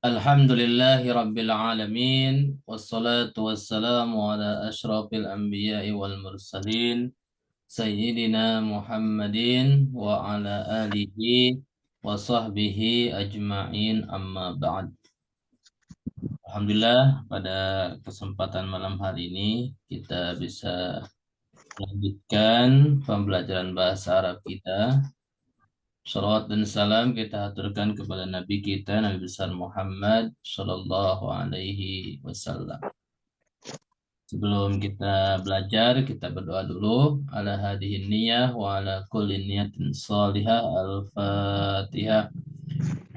Alhamdulillahi Rabbil Alamin wassalatu wassalamu ala ashrafil anbiya'i wal mursalin Sayyidina Muhammadin wa ala alihi wa sahbihi ajma'in amma ba'd. Alhamdulillah pada kesempatan malam hari ini kita bisa melanjutkan pembelajaran bahasa Arab kita. Salawat dan salam kita aturkan kepada Nabi kita, Nabi besar Muhammad Sallallahu Alaihi Wasallam. Sebelum kita belajar, kita berdoa dulu. Ala hadihin niyah wa ala kulli niyatin salihah. Al-Fatihah.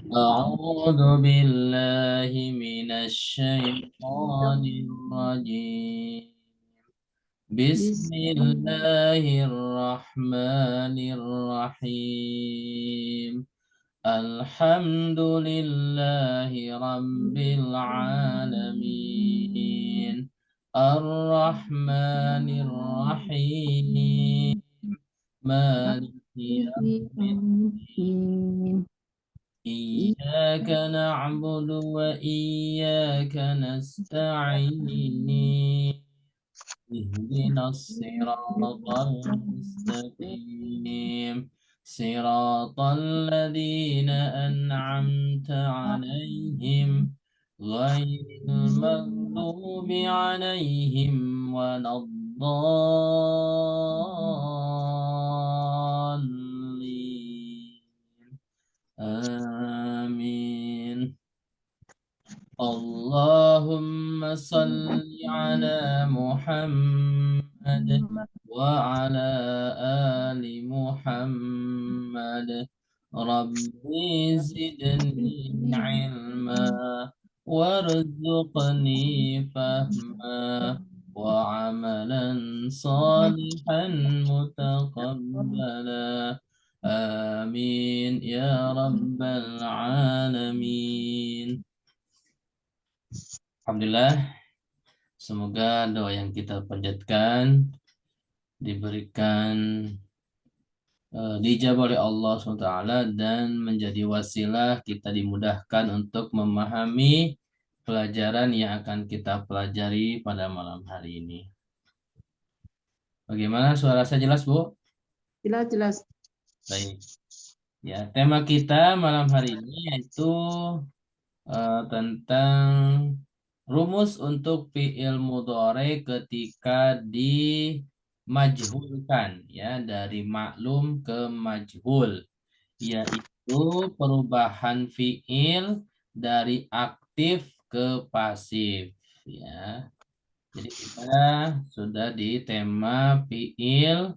A'udzu billahi minasy syaithanir rajim. Bismillahirrahmanirrahim. Alhamdulillahi Rabbil Alamin. Ar-Rahmanir Rahim. Maliki yaumiddin. Iyyaka na'budu wa iyyaka nasta'in. اهدنا الصراط المستقيم صراط الذين أنعمت عليهم غير المغضوب عليهم ولا الضالين آمين. اللهم صل على محمد وعلى آل محمد. ربي زدني علما وارزقني فهما وعملا صالحا متقبلا آمين يا رب العالمين. Alhamdulillah, semoga doa yang kita panjatkan diberikan dijabah oleh Allah SWT dan menjadi wasilah kita dimudahkan untuk memahami pelajaran yang akan kita pelajari pada malam hari ini. Bagaimana, suara saya jelas, Bu? Jelas. Baik. Ya, tema kita malam hari ini yaitu tentang rumus untuk fi'il mudhari ketika dimajhulkan, ya, dari maklum ke majhul, yaitu perubahan fi'il dari aktif ke pasif, ya. Jadi kita sudah di tema fi'il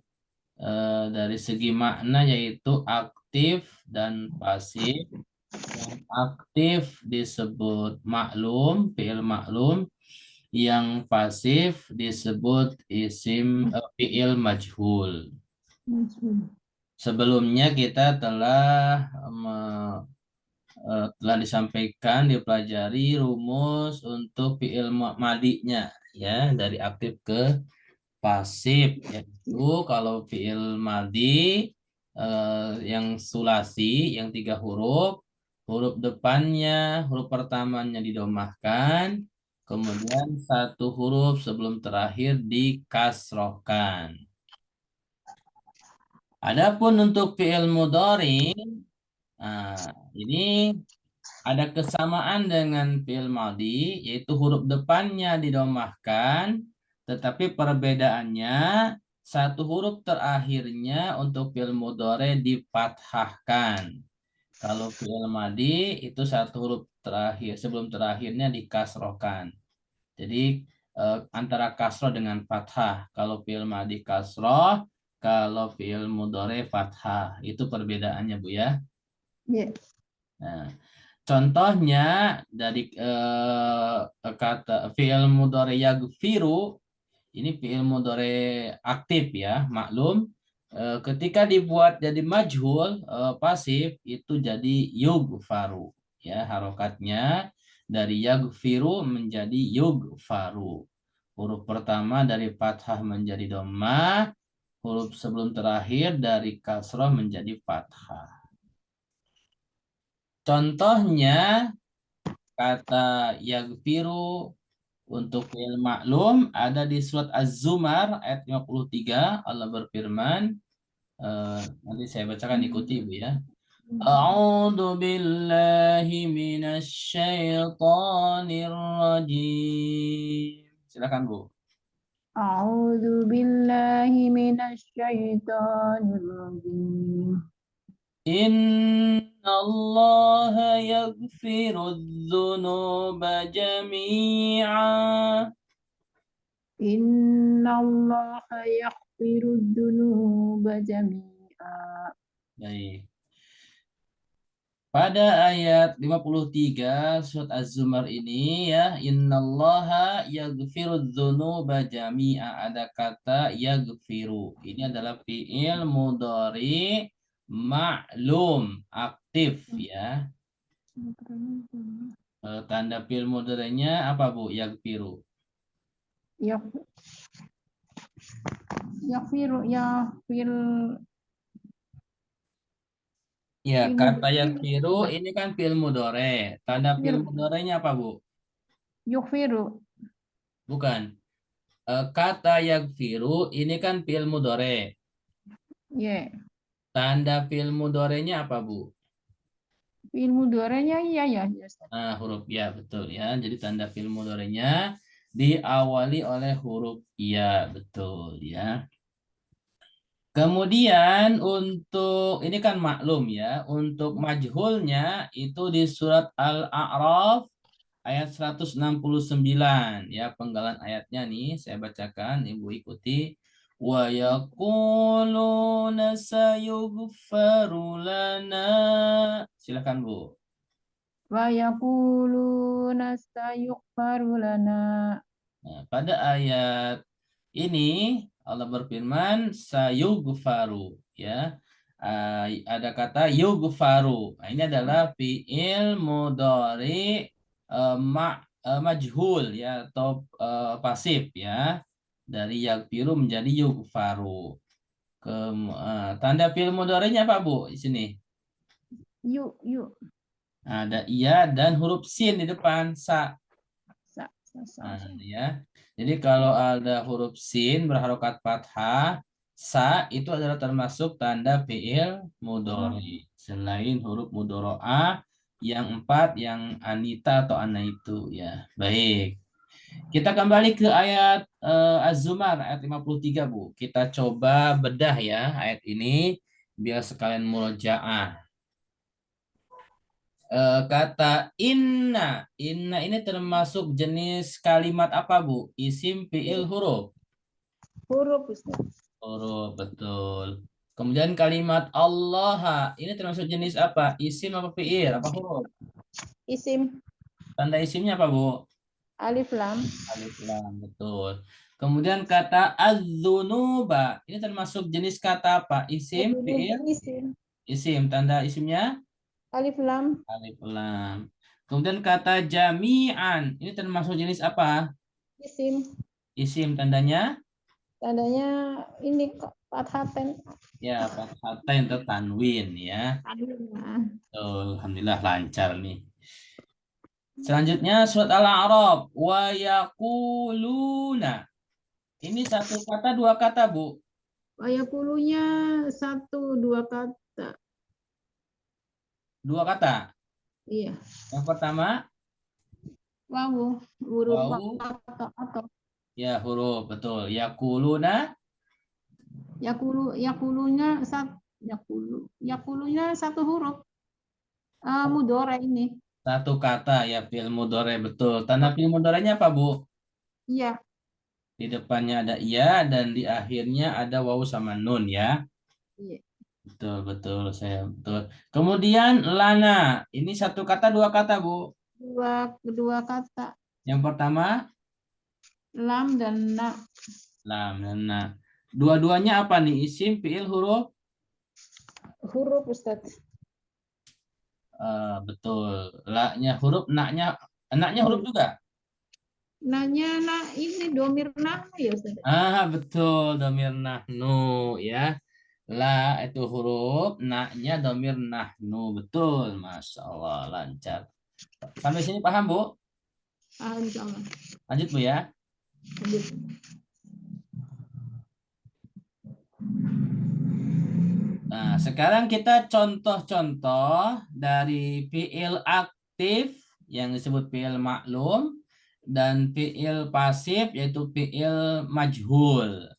dari segi makna yaitu aktif dan pasif. Yang aktif disebut maklum, fi'il maklum. Yang pasif disebut fi'il majhul. Sebelumnya kita telah disampaikan, dipelajari rumus untuk fi'il madinya, ya, dari aktif ke pasif, yaitu kalau fi'il madi yang sulasi, yang 3 huruf, huruf depannya, huruf pertamanya didomahkan, kemudian 1 huruf sebelum terakhir dikasrohkan. Adapun untuk fi'il mudhari, ini ada kesamaan dengan fi'il madi, yaitu huruf depannya didomahkan, tetapi perbedaannya 1 huruf terakhirnya untuk fi'il mudhari difathahkan. Kalau fi'il madi itu 1 huruf terakhir sebelum terakhirnya dikasrohkan. Jadi antara kasroh dengan fathah. Kalau fi'il madi kasroh, kalau fi'il mudhari fathah. Itu perbedaannya, Bu, ya. Yeah. Nah, contohnya dari kata fi'il mudhari yaghfiru, ini fi'il mudhari aktif, ya, maklum. Ketika dibuat jadi majhul, pasif, itu jadi yughfaru, ya, harokatnya dari yaghfiru menjadi yughfaru. Huruf pertama dari fathah menjadi dhammah, huruf sebelum terakhir dari kasrah menjadi fathah. Contohnya kata yaghfiru untuk fi'il maklum ada di surat Az-Zumar ayat 53. Allah berfirman, nanti saya bacakan, ikuti Ibu ya. A'udzu billahi minasyaitonir rajim. Silakan Bu. A'udzu billahi minasyaitonir rajim. Innallaha yaghfiru dzunuba jami'a. Innallaha yaghfiru dzunuba jami'a. Baik. Pada ayat 53 surat Az-Zumar ini ya, innallaha yaghfiru dzunuba jami'a, ada kata yaghfiru. Ini adalah fi'il mudhari ma'lum aktif ya. Tanda fi'il mudhari'nya apa Bu? Yaghfiru. Yaghfiru yaghfir. Ya, Fi'il kata mudhari. yaghfiru ini kan fi'il mudhari. Tanda fi'il mudhari'nya apa Bu? Yughfiru. Bukan. Kata yaghfiru ini kan fi'il mudhari. Ya. Tanda fi'il mudhari'nya apa Bu? Fi'il mudhari'nya iya ya, Ustaz. Nah, huruf ya, betul ya. Jadi tanda fi'il mudhari'nya diawali oleh huruf ya, betul ya. Kemudian untuk ini kan maklum ya, untuk majhulnya itu di surat Al-A'raf ayat 169 ya, penggalan ayatnya nih saya bacakan, Ibu ikuti. Wa yaquluna sayughfaru lana. Silakan Bu. Wa yaquluna sayughfaru lana. Nah, pada ayat ini Allah berfirman sayughfaru ya. Ada kata yughfaru. Nah, ini adalah fi'il mudhari majhul ya, atau pasif ya. Dari yaghfiru menjadi yughfaru. Tanda fi'il mudhari'nya apa Bu di sini? Yuk. Ada iya dan huruf sin di depan sa. Sa. Nah, ya. Jadi kalau ada huruf sin berharokat fathah, sa itu adalah termasuk tanda fi'il mudhari. Selain huruf mudhoro'ah yang 4 yang anita atau ana itu ya. Baik. Kita kembali ke ayat Az-Zumar ayat 53 Bu. Kita coba bedah ya ayat ini biar sekalian murojaah. Kata inna ini termasuk jenis kalimat apa Bu? Isim, fiil, huruf. Huruf, Ustaz. Huruf, betul. Kemudian kalimat Allah ini termasuk jenis apa? Isim apa fiil? Apa huruf? Isim. Tanda isimnya apa Bu? Alif lam. Alif lam, betul. Kemudian kata az-dzunuba ini termasuk jenis kata apa? Isim, fiil, Isim. isim. Tanda isimnya Alif lam. alif lam. Kemudian kata jami'an ini termasuk jenis apa? Isim. Isim, tandanya Tandanya ini fathatain. ya fathatain atau tanwin ya. Alhamdulillah lancar nih. Selanjutnya surat Al-A'raf wa yaquluna. Ini satu kata dua kata Bu. Wayakulunya satu dua kata. Dua kata. Iya. Yang pertama Wawu. Huruf wau atau ya, huruf betul. Yaquluna yakulunya satu huruf. Mudore ini. satu kata ya, fi'il mudhari, betul. Tanda fi'il mudhari'nya apa Bu? Iya. Di depannya ada iya dan di akhirnya ada wawu sama nun ya. Iya. Betul, betul, saya betul. Kemudian lana, ini satu kata dua kata Bu. Kedua kata. Yang pertama Lam dan na. lam dan na. Dua-duanya apa nih? Isim, fiil, huruf? Huruf, Ustaz. Betul. La-nya huruf, na-nya huruf juga. Nanya ini domir nahnu ya, Ustaz. Betul, domir nahnu ya. La itu huruf, na-nya domir nahnu, betul. Masya Allah, lancar. Sampai sini paham, Bu? Insya Allah. Lanjut, Bu ya. Lanjut. Nah, sekarang kita contoh-contoh dari fiil aktif yang disebut fiil maklum dan fiil pasif yaitu fiil majhul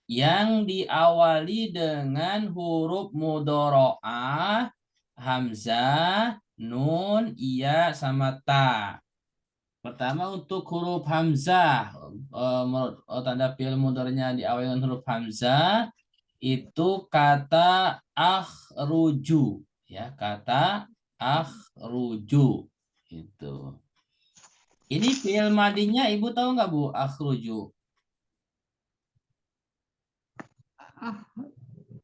yang diawali dengan huruf mudhoro'ah, hamzah, nun, iya, sama ta. Pertama untuk huruf hamzah, tanda fiil mudhari'nya diawali dengan huruf hamzah itu kata akhruju, ya, kata akhruju itu. Ini fiil madinya Ibu tahu nggak, Bu? Akhruju.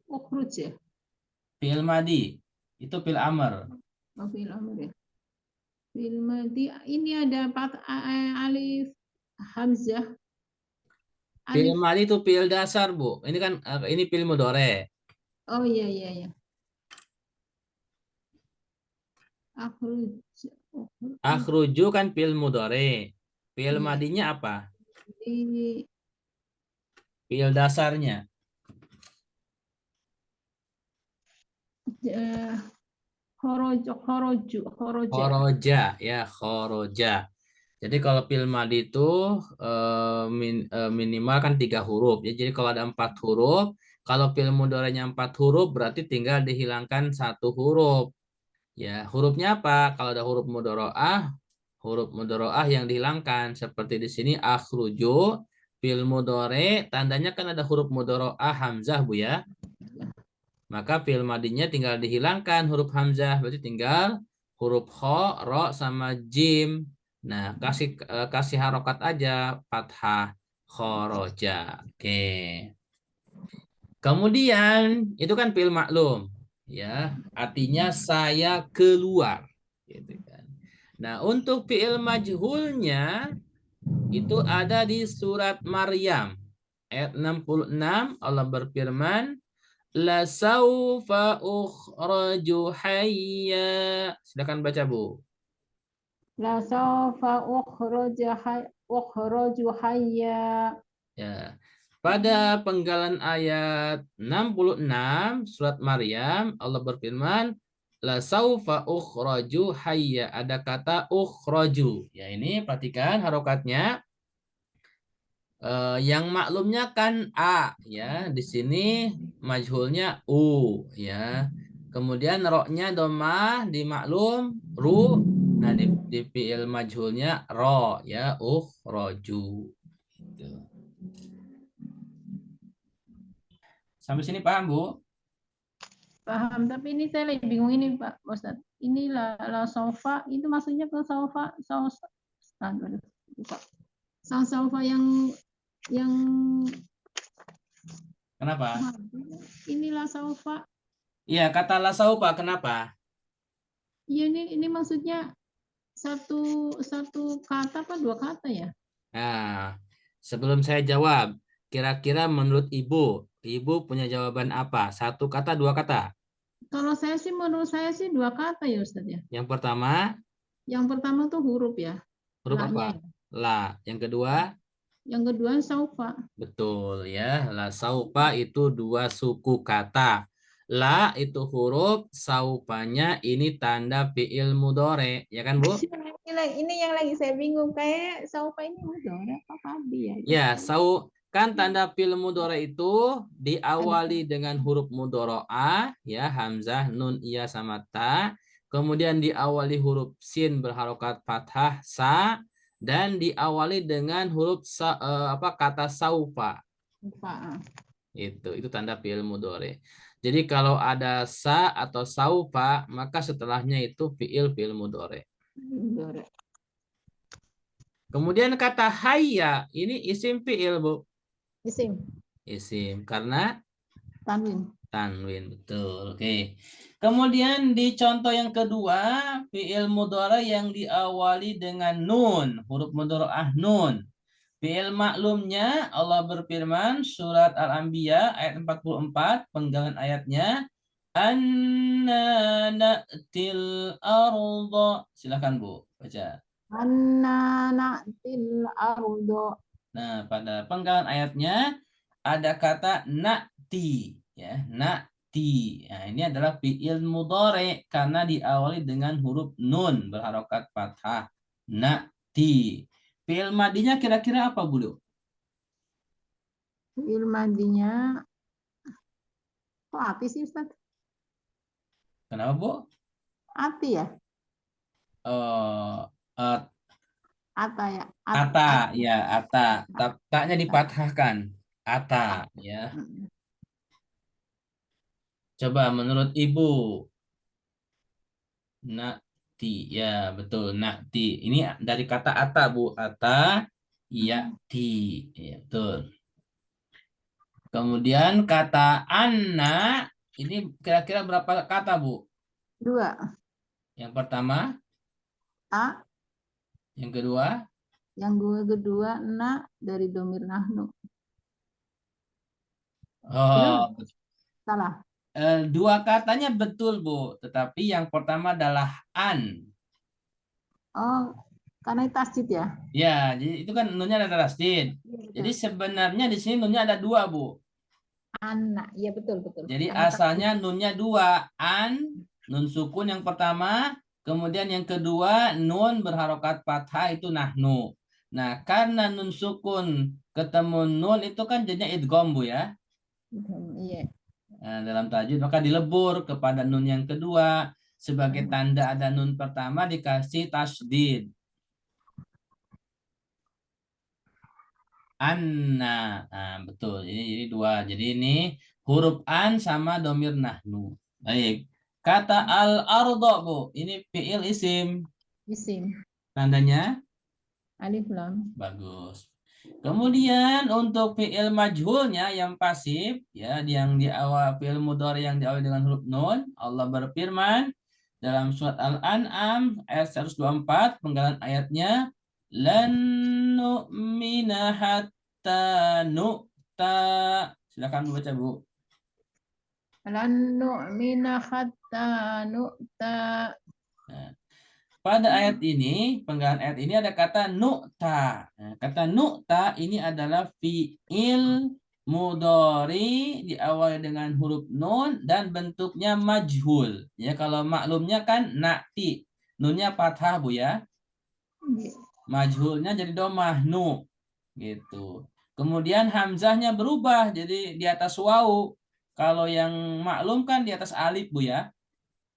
Ukhruj ya. Fiil madi itu fiil amr. Oh, fiil amr ya. Fiil madi ini ada alif hamzah. Fiil Alif. madi itu fiil dasar, Bu. Ini kan ini fiil mudhari. Oh iya iya iya. Akhruj. Akhruju kan fiil mudhari. Fiil Iya. madinya apa? Ini Fiil dasarnya. khoroja. Khoroja, ya, khoroja. Jadi kalau fiil madi itu minimal kan 3 huruf. Ya, jadi kalau ada 4 huruf, kalau fiil mudhari'nya 4 huruf berarti tinggal dihilangkan 1 huruf. Ya, hurufnya apa? Kalau ada huruf mudhari'ah yang dihilangkan seperti di sini akhruju fiil mudhari' tandanya kan ada huruf mudhari'ah hamzah, Bu ya. Maka fiil madinya tinggal dihilangkan huruf hamzah, berarti tinggal huruf kho, ro, sama jim. Nah, kasih harokat aja fathah khoroja. Oke. Kemudian itu kan fiil maklum, ya, artinya saya keluar, gitu kan. Nah, untuk fiil majhulnya itu ada di surat Maryam ayat 66 Allah berfirman la saufa ukhraju hayya. Silakan baca, Bu. La sawfa ukhraju hayya. Ya. Pada penggalan ayat 66 surat Maryam Allah berfirman la saufa ukhraju hayya. Ada kata ukhraju. Ya, ini perhatikan harokatnya. Yang maklumnya kan A, ya. Di sini majhulnya U, ya. Kemudian roknya domah di maklum ru. Nah, di fiil majhulnya ro, ya, ukhraju. Gitu. Sampai sini paham, Bu? Paham, tapi ini saya lagi bingung ini Pak Ustaz. Ini la sofa itu maksudnya ke sofa sofa yang Kenapa? inilah sofa. Iya, kata la saufa, kenapa? Iya ini maksudnya satu kata apa dua kata ya? Nah, sebelum saya jawab, kira-kira menurut Ibu punya jawaban apa? 1 kata, 2 kata? Kalau menurut saya sih dua kata ya Ustaz ya. Yang pertama, Yang pertama tuh huruf ya. huruf apa? La-nya ya. La. Yang kedua, Yang kedua saufa. betul ya. La saupa itu 2 suku kata. La itu huruf, saupanya ini tanda fiil mudhore, ya kan, Bu? Ini yang lagi saya bingung kayak saufa ini mudhari apa fadhi ya? Ya, kan tanda fiil mudhore itu diawali dengan huruf mudhoro'ah, ya, hamzah, nun, iya, sama ta. Kemudian diawali huruf sin berharokat fathah sa dan diawali dengan huruf kata saufa. Itu tanda fiil mudhore. Jadi kalau ada sa atau saufa, maka setelahnya itu fiil mudhore. Kemudian kata hayya, ini isim fiil, Bu. Isim karena tanwin, betul. Oke. Kemudian di contoh yang kedua, fiil mudhari yang diawali dengan nun, huruf mudhari'ah nun. Fiil maklumnya Allah berfirman surat Al-Anbiya ayat 44, penggalan ayatnya Anna na'til arda. Silakan Bu, baca. Anna na'til ardo. Nah, pada penggalan ayatnya ada kata na'ti, ya, na'ti. Nah, ini adalah fi'il mudhari karena diawali dengan huruf nun berharokat fathah. Na'ti. Fi'il madinya kira-kira apa, Bu? Fi'il madinya. Kok api sih Ustaz? Kenapa, Bu? Ati ya? Oh, eh, Ata ya? ata, At, ya, ata. Taknya at, dipatahkan. Ata, at. ya. Coba menurut Ibu, nakti, ya betul, nakti. Ini dari kata ata, Bu. Ata, iya, ti. Ya, betul. Kemudian kata anak, ini kira-kira berapa kata, Bu? Dua. Yang pertama, A. yang kedua. Yang kedua na dari domir nahnu. Betul? Oh, Salah. dua katanya betul, Bu. Tetapi yang pertama adalah an. Oh, karena itu tasjid ya? Ya, jadi itu kan nunnya ada tasdid. Iya Jadi betul. sebenarnya di sini nunnya ada dua, Bu. Anak. Iya betul betul. Jadi Karena tasjid. asalnya nunnya dua, an, nun sukun yang pertama, kemudian yang kedua nun berharokat fathah itu nahnu. Nah, karena nun sukun ketemu nun itu kan jadinya idgham, Bu, ya. Iya. Nah, dalam tajwid maka dilebur kepada nun yang kedua sebagai tanda ada nun pertama dikasih tasdid. Anna. Nah, betul. Jadi dua. Jadi ini huruf an sama domir nahnu. Baik. Kata al-ardo, Bu. Ini fi'il isim. Isim. Tandanya Alif lam. bagus. Kemudian untuk fi'il majhulnya yang pasif, ya, yang di awal fi'il mudhari yang diawali dengan huruf nun, Allah berfirman dalam surat Al-An'am ayat 124, penggalan ayatnya, lan nu'mina hatta nu'ta. Silakan membaca, Bu. Lan nu'mina hatta nu'ta. Nah, pada ayat ini, penggalan ayat ini ada kata nu'ta. Nah, kata nu'ta ini adalah fi'il mudhari diawali dengan huruf nun dan bentuknya majhul. Ya, kalau maklumnya kan na'ti. Nunnya fathah, Bu, ya. Majhulnya jadi domah nu gitu. Kemudian hamzahnya berubah jadi di atas wawu. Kalau yang maklum kan di atas alif, Bu, ya.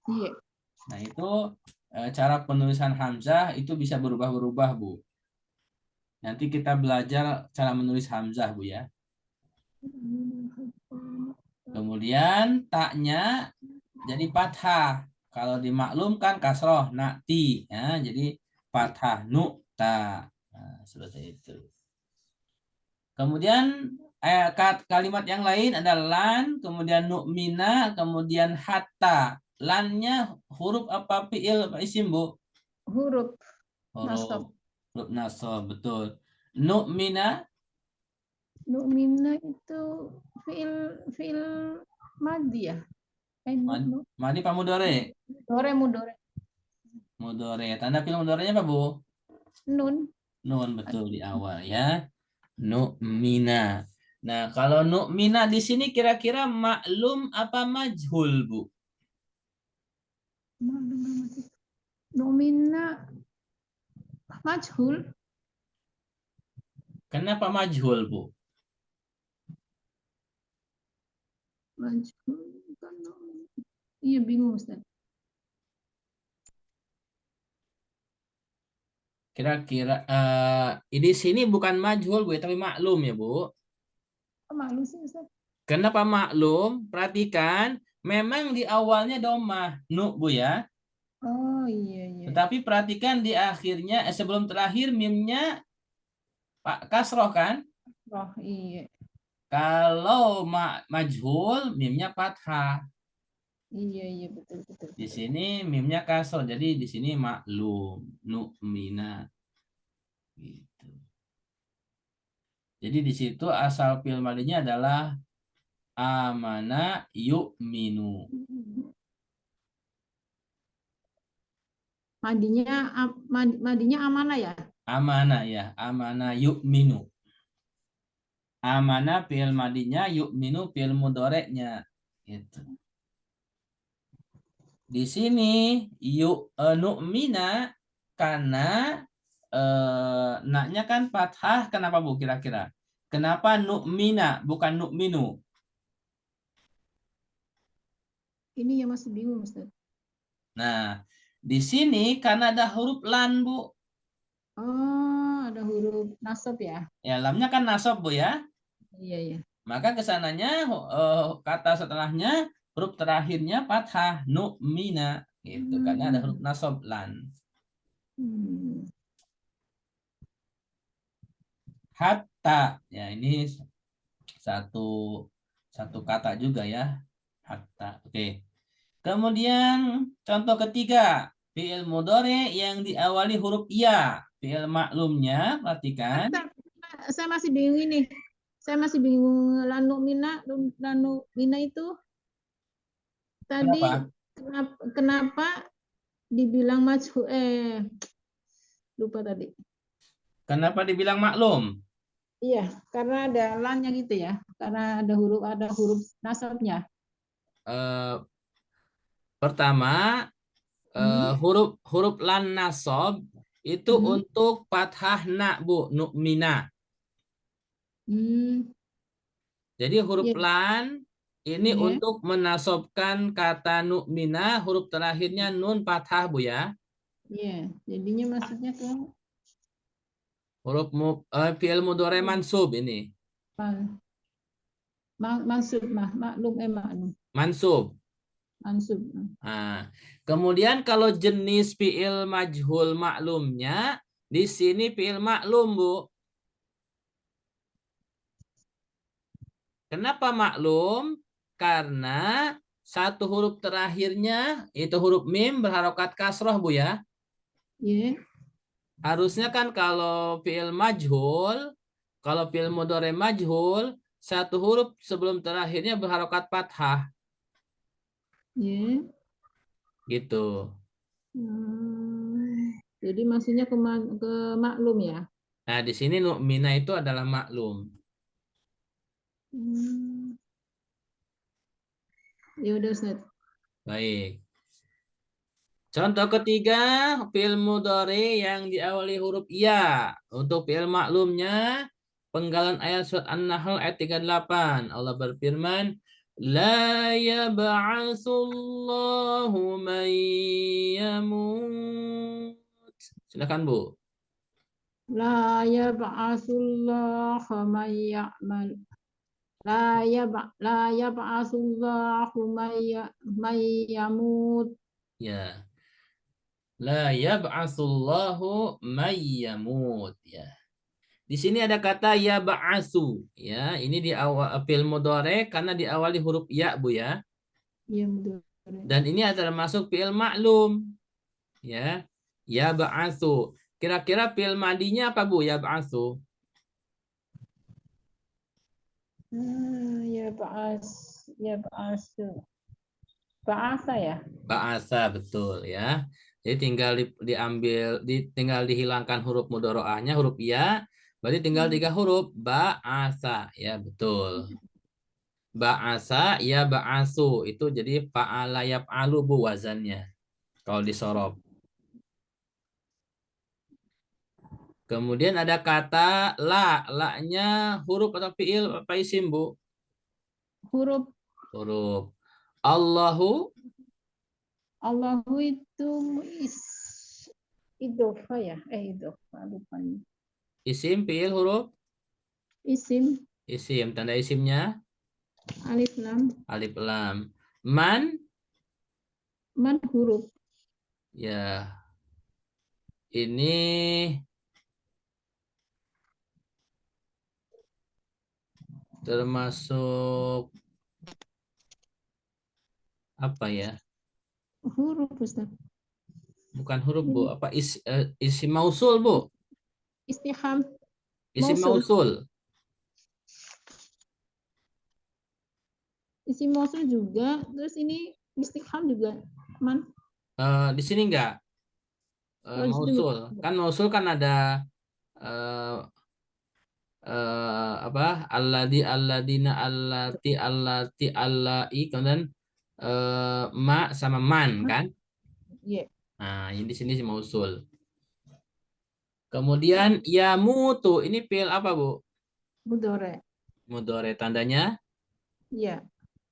Iya. Nah, itu cara penulisan hamzah itu bisa berubah-berubah, Bu. Nanti kita belajar cara menulis hamzah, Bu, ya. Kemudian taknya jadi fathah. Kalau dimaklumkan kasroh nakti, ya, jadi fathah nukta. Nah, seperti itu. Kemudian kalimat yang lain ada lan, kemudian nu'mina, kemudian hatta. Lannya huruf apa fiil apa isim, Bu? Huruf nasab. Huruf huruf nasab, betul. Nu'mina Nu'mina itu fi'il fi'il madi ya? madi pa mudore? Dore mudore. Mudore. Tanda fiil mudorenya apa, Bu? Nun. Nun, betul di awal, ya. Nu'mina. Nah, kalau nu'mina di sini kira-kira maklum apa majhul, Bu? Nu'mina majhul. Kenapa majhul, Bu? Majhul kan. Iya bingung Ustaz. Kira-kira di sini bukan majhul, Bu, ya, tapi maklum, ya, Bu. Kok malu sih Ustaz? Kenapa maklum? Perhatikan, memang di awalnya domah, nu, Bu, ya. Oh iya iya. Tetapi perhatikan di akhirnya, sebelum terakhir mimnya Pak kasroh kan? Oh iya. Kalau majhul, mimnya fathah. Iya iya betul betul Di betul. sini mimnya kasroh, jadi di sini maklum, nu'mina. Gitu. Jadi di situ asal fi'il madinya adalah Amana yu'minu. Madinya amanah ya? Amana ya, amana yu'minu. Amana fi'il madinya, yu'minu fi'il mudhoreknya. Gitu. Di sini nu'mina karena naknya kan fathah, kenapa Bu kira-kira? Kenapa nu'mina bukan nu'minu? Ini yang masih bingung, Ustaz. Nah, di sini karena ada huruf lan, Bu. Oh, ada huruf nasab ya? Ya, lamnya kan nasab, Bu ya. Iya, iya. Maka kesananya kata setelahnya huruf terakhirnya fathah nu'mina gitu karena ada huruf nasab lan. Hmm. Hatta ya ini satu satu kata juga ya. Hatta. Oke. Kemudian contoh ketiga, fi'il mudhari yang diawali huruf ya. Fi'il maklumnya, perhatikan. Saya masih bingung ini. Saya masih bingung lanu mina itu tadi Kenapa? kenapa dibilang lupa tadi. Kenapa dibilang maklum? Iya, karena ada lannya gitu ya. Karena ada huruf nasabnya. Eh, Pertama, Hmm. huruf huruf lan nasab itu Hmm. untuk fathah na, Bu, nu'mina. Hmm. Jadi huruf Iya, lan ini iya, untuk menasobkan kata nu'mina, huruf terakhirnya nun fathah, Bu ya. iya. Jadinya maksudnya ke Huruf fi'il mudhari mansub ini. ma- maksud maklum. Mansub. Mansub. Nah, kemudian kalau jenis fi'il majhul maklumnya di sini fi'il maklum, Bu. Kenapa maklum? Karena satu huruf terakhirnya itu huruf mim berharokat kasroh, Bu ya. Iya, Harusnya kan kalau fi'il mudhari majhul, satu huruf sebelum terakhirnya berharokat fathah, iya. gitu. Jadi maksudnya ke maklum ya. Nah, di sini nu'mina itu adalah maklum. Hmm. Ya udah Ustaz. Baik. Contoh ketiga, fi'il mudhari yang diawali huruf ya. Untuk fi'il maklumnya, penggalan ayat surat An-Nahl ayat 38. Allah berfirman, La yab'atsullahu man yamut. Silakan, Bu. La yab'asullahu man ya'mal. La yab'asullahu man yamut. Ya. La yab'atsullahu man yamut. Ya. Di sini ada kata ya ba'asu, ya. Ini di awal fi'il mudhari karena diawali huruf ya, Bu ya. Iya betul. Dan ini adalah masuk fi'il maklum, ya. Ya ba'asu. Kira-kira fi'il madinya apa, Bu? Ya ba'asu. Ya ba'as, ya ba'asu. Ba'asa ya. Ba'asa betul ya. Jadi tinggal tinggal dihilangkan huruf mudhoroahnya, huruf ya. Berarti tinggal tiga huruf ba'asa, ya betul. Ba'asa ya ba'asu itu jadi fa'ala yaf'alu, Bu, wazannya kalau disorob. Kemudian ada kata la. La-nya huruf atau fiil apa isim, Bu? Huruf Huruf. Allahu Allahu itu is idofa ya. Idofa lupa nih. isim, fiil, huruf. Isim Isim. Tanda isimnya alif lam alif lam. Man man huruf. ya ini termasuk apa ya? Huruf Ustaz. Bukan huruf, Bu. Ini Apa isim mausul, Bu? istifham Isim mausul. mausul. Isim mausul juga, terus ini istiqam juga, man. Di sini enggak Oh, di situ mausul. enggak. Kan mausul kan ada eh, apa? Alladina, allati, allai, kemudian ma sama man Hah? kan? Iya, Nah, ini di sini sih mausul. Kemudian terus ya mutu ini fi'il apa, Bu? mudore. Mudhari tandanya Iya,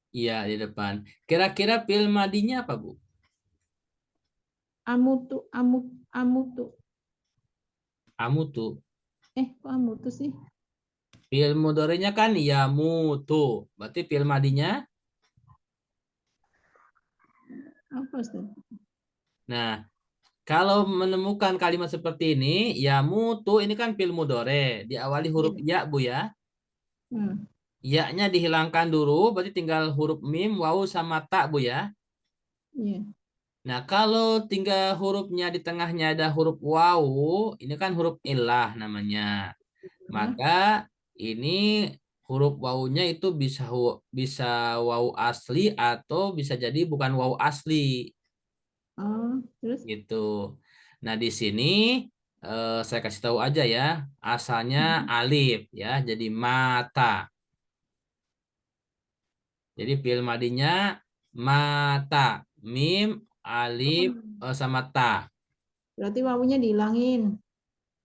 iya di depan. Kira-kira fi'il madinya apa, Bu? amutu, amutu. Amutu. Kok amutu sih? Fi'il mudhari'nya kan ya mutu. Berarti fi'il madinya. Apa Ustaz? Nah, kalau menemukan kalimat seperti ini, ya mutu ini kan fi'il mudhari, diawali huruf Iya. ya, Bu ya. Hmm. Ya-nya dihilangkan dulu, berarti tinggal huruf mim, wawu sama ta, Bu ya. Iya. Nah, kalau tinggal hurufnya di tengahnya ada huruf wawu, ini kan huruf ilah namanya. Nah, Maka ini huruf wawunya itu bisa wawu asli atau bisa jadi bukan wawu asli terus gitu. Nah, di sini saya kasih tahu aja ya, asalnya alif ya, jadi mata. Jadi fi'il madinya mata, mim, alif oh, sama ta. berarti wawunya dihilangin.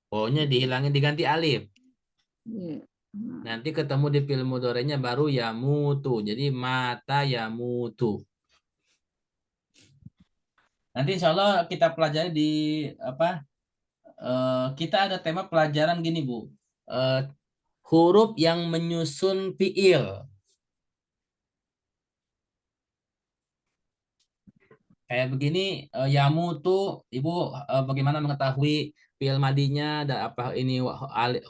Pokoknya dihilangin diganti alif. Iya. Nah, Nanti ketemu di fi'il mudhari'nya baru ya mutu. Jadi mata ya mutu. Nanti insya Allah kita pelajari di apa? Kita ada tema pelajaran gini, Bu. Eh, Huruf yang menyusun fiil. Kayak begini, yamu tuh, Ibu bagaimana mengetahui fiil madinya, ada apa ini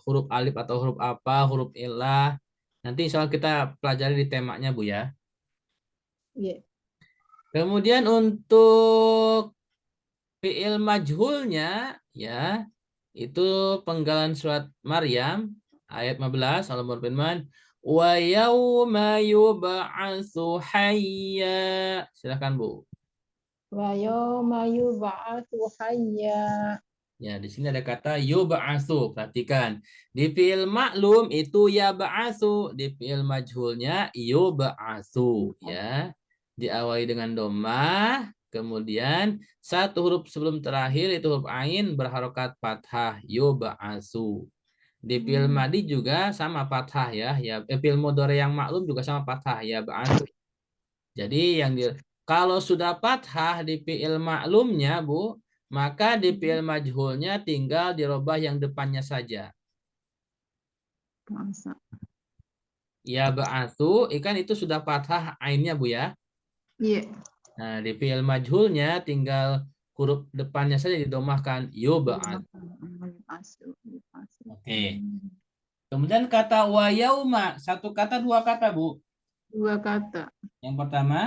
huruf alif atau huruf apa, huruf ilah. Nanti insya Allah kita pelajari di temanya, Bu ya. iya. Kemudian untuk fiil majhulnya, ya, itu penggalan surat Maryam ayat 15 Allah berfirman wa yauma yub'atsu hayya. Silakan, Bu. Wa yawma yub'atsu hayya. Ya, di sini ada kata yub'atsu. Perhatikan. Di fiil maklum itu ya ba'atsu, di fiil majhulnya yub'atsu, ya. Diawali dengan domah, kemudian satu huruf sebelum terakhir itu huruf ain berharokat fathah yub'atsu. Di fi'il Hmm. madi juga sama fathah ya, fi'il mudhari yang maklum juga sama fathah ya ba'atsu. Jadi kalau sudah fathah di fi'il maklumnya, Bu, maka di fi'il majhulnya tinggal dirubah yang depannya saja. Masa. Ya ba'atsu ikan itu sudah fathah ainnya, Bu ya. Iya. Nah, di fi'il majhulnya tinggal huruf depannya saja didomahkan yub'atsu. Yub'atsu, yub'atsu. Oke. Kemudian kata wa yauma, satu kata dua kata, Bu. Dua kata. Yang pertama,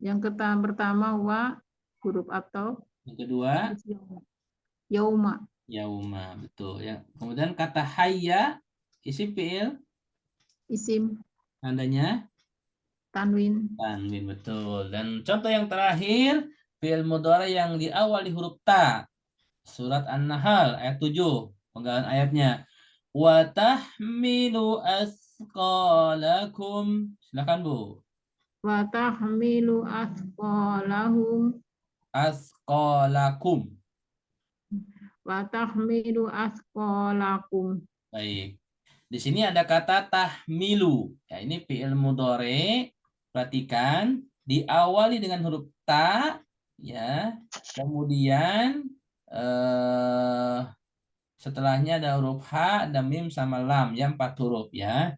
Yang pertama wa huruf atau yang kedua terus yauma. Yauma, yauma, betul ya. Kemudian kata hayya isi fiil isim tandanya tanwin. tanwin, betul. Dan contoh yang terakhir fiil mudhari yang diawali huruf ta. Surat An-Nahl ayat 7, penggalan ayatnya. Wa tahmilu asqalakum. Silakan, Bu. Wa tahmilu asqalahum. Asqalakum. Wa tahmilu asqalakum. Baik. Di sini ada kata tahmilu. Ya, ini fi'il mudhari. Perhatikan, diawali dengan huruf ta, ya. Kemudian eh setelahnya ada huruf ha, ada mim sama lam, ya, 4 huruf ya.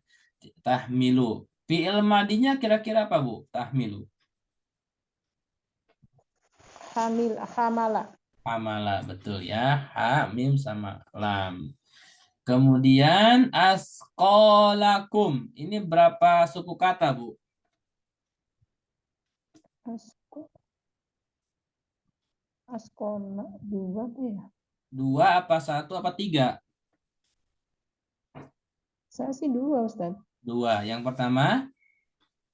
Tahmilu. Fi'il madinya kira-kira apa, Bu? Tahmilu. Hamil, hamala. Amala, betul ya. Ha, mim sama lam. Kemudian asqalakum. Ini berapa suku kata, Bu? Asko, askola dua tuh ya. Dua apa satu apa tiga? Saya sih dua Ustaz. Dua. Yang pertama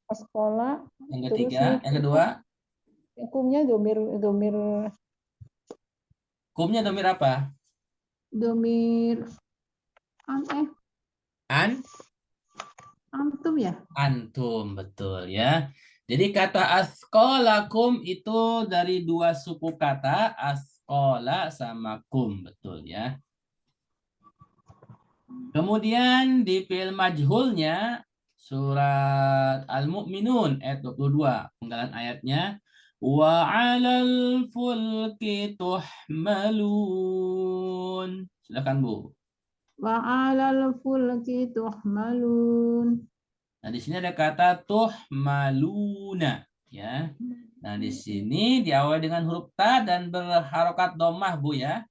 Sekolah. Yang Terus ketiga, yang kedua, hukumnya domir domir kumnya domir apa? domir An, antum ya. antum, betul ya. Jadi kata askolakum itu dari dua suku kata, askola sama kum, betul ya. Kemudian di fi'il majhulnya surat Al-Mu'minun ayat 22 penggalan ayatnya wa 'alal fulki tuhmalun. Silakan Bu. Wa 'alal fulki tuhmalun. Nah, di sini ada kata tuhmaluna ya. Nah, di sini diawali dengan huruf ta dan berharokat domah Bu ya.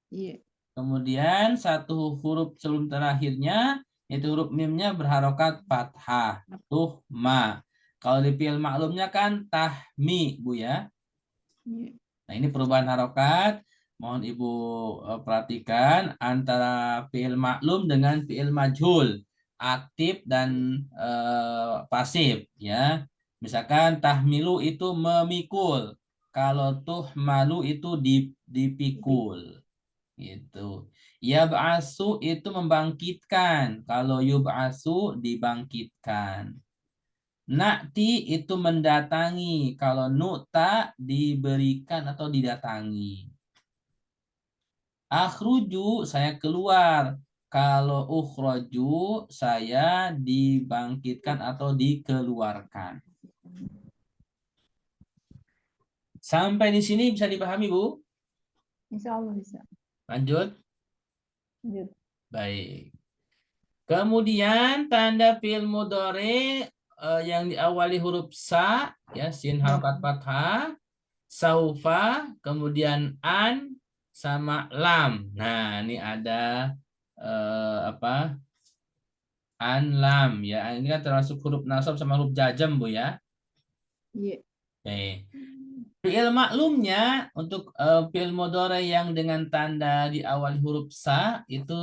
Iya. Kemudian satu huruf sebelum terakhirnya yaitu huruf mimnya berharokat fathah. Tuhma. Kalau di fi'il maklumnya kan tahmi, Bu ya. Iya. Nah, ini perubahan harokat. Mohon Ibu perhatikan antara fi'il maklum dengan fi'il majhul. Aktif dan pasif ya. Misalkan tahmilu itu memikul. Kalau tuhmalu itu dipikul. Gitu. Yab'asu itu membangkitkan. Kalau yub'asu dibangkitkan. Na'ti itu mendatangi. Kalau nu'ta diberikan atau didatangi. Akhruju saya keluar. Kalau ukhroju saya dibangkitkan atau dikeluarkan. Sampai di sini bisa dipahami, Bu? Insya Allah bisa. Lanjut. Lanjut. Baik. Kemudian tanda fi'il mudhari yang diawali huruf sa ya sin harokat fathah, saufa, kemudian an sama lam. Nah, ini ada apa? An lam ya. Ini kan termasuk huruf nasab sama huruf jazm Bu ya. Iya. Oke. Fi'il maklumnya untuk fi'il mudhari yang dengan tanda diawali huruf sa itu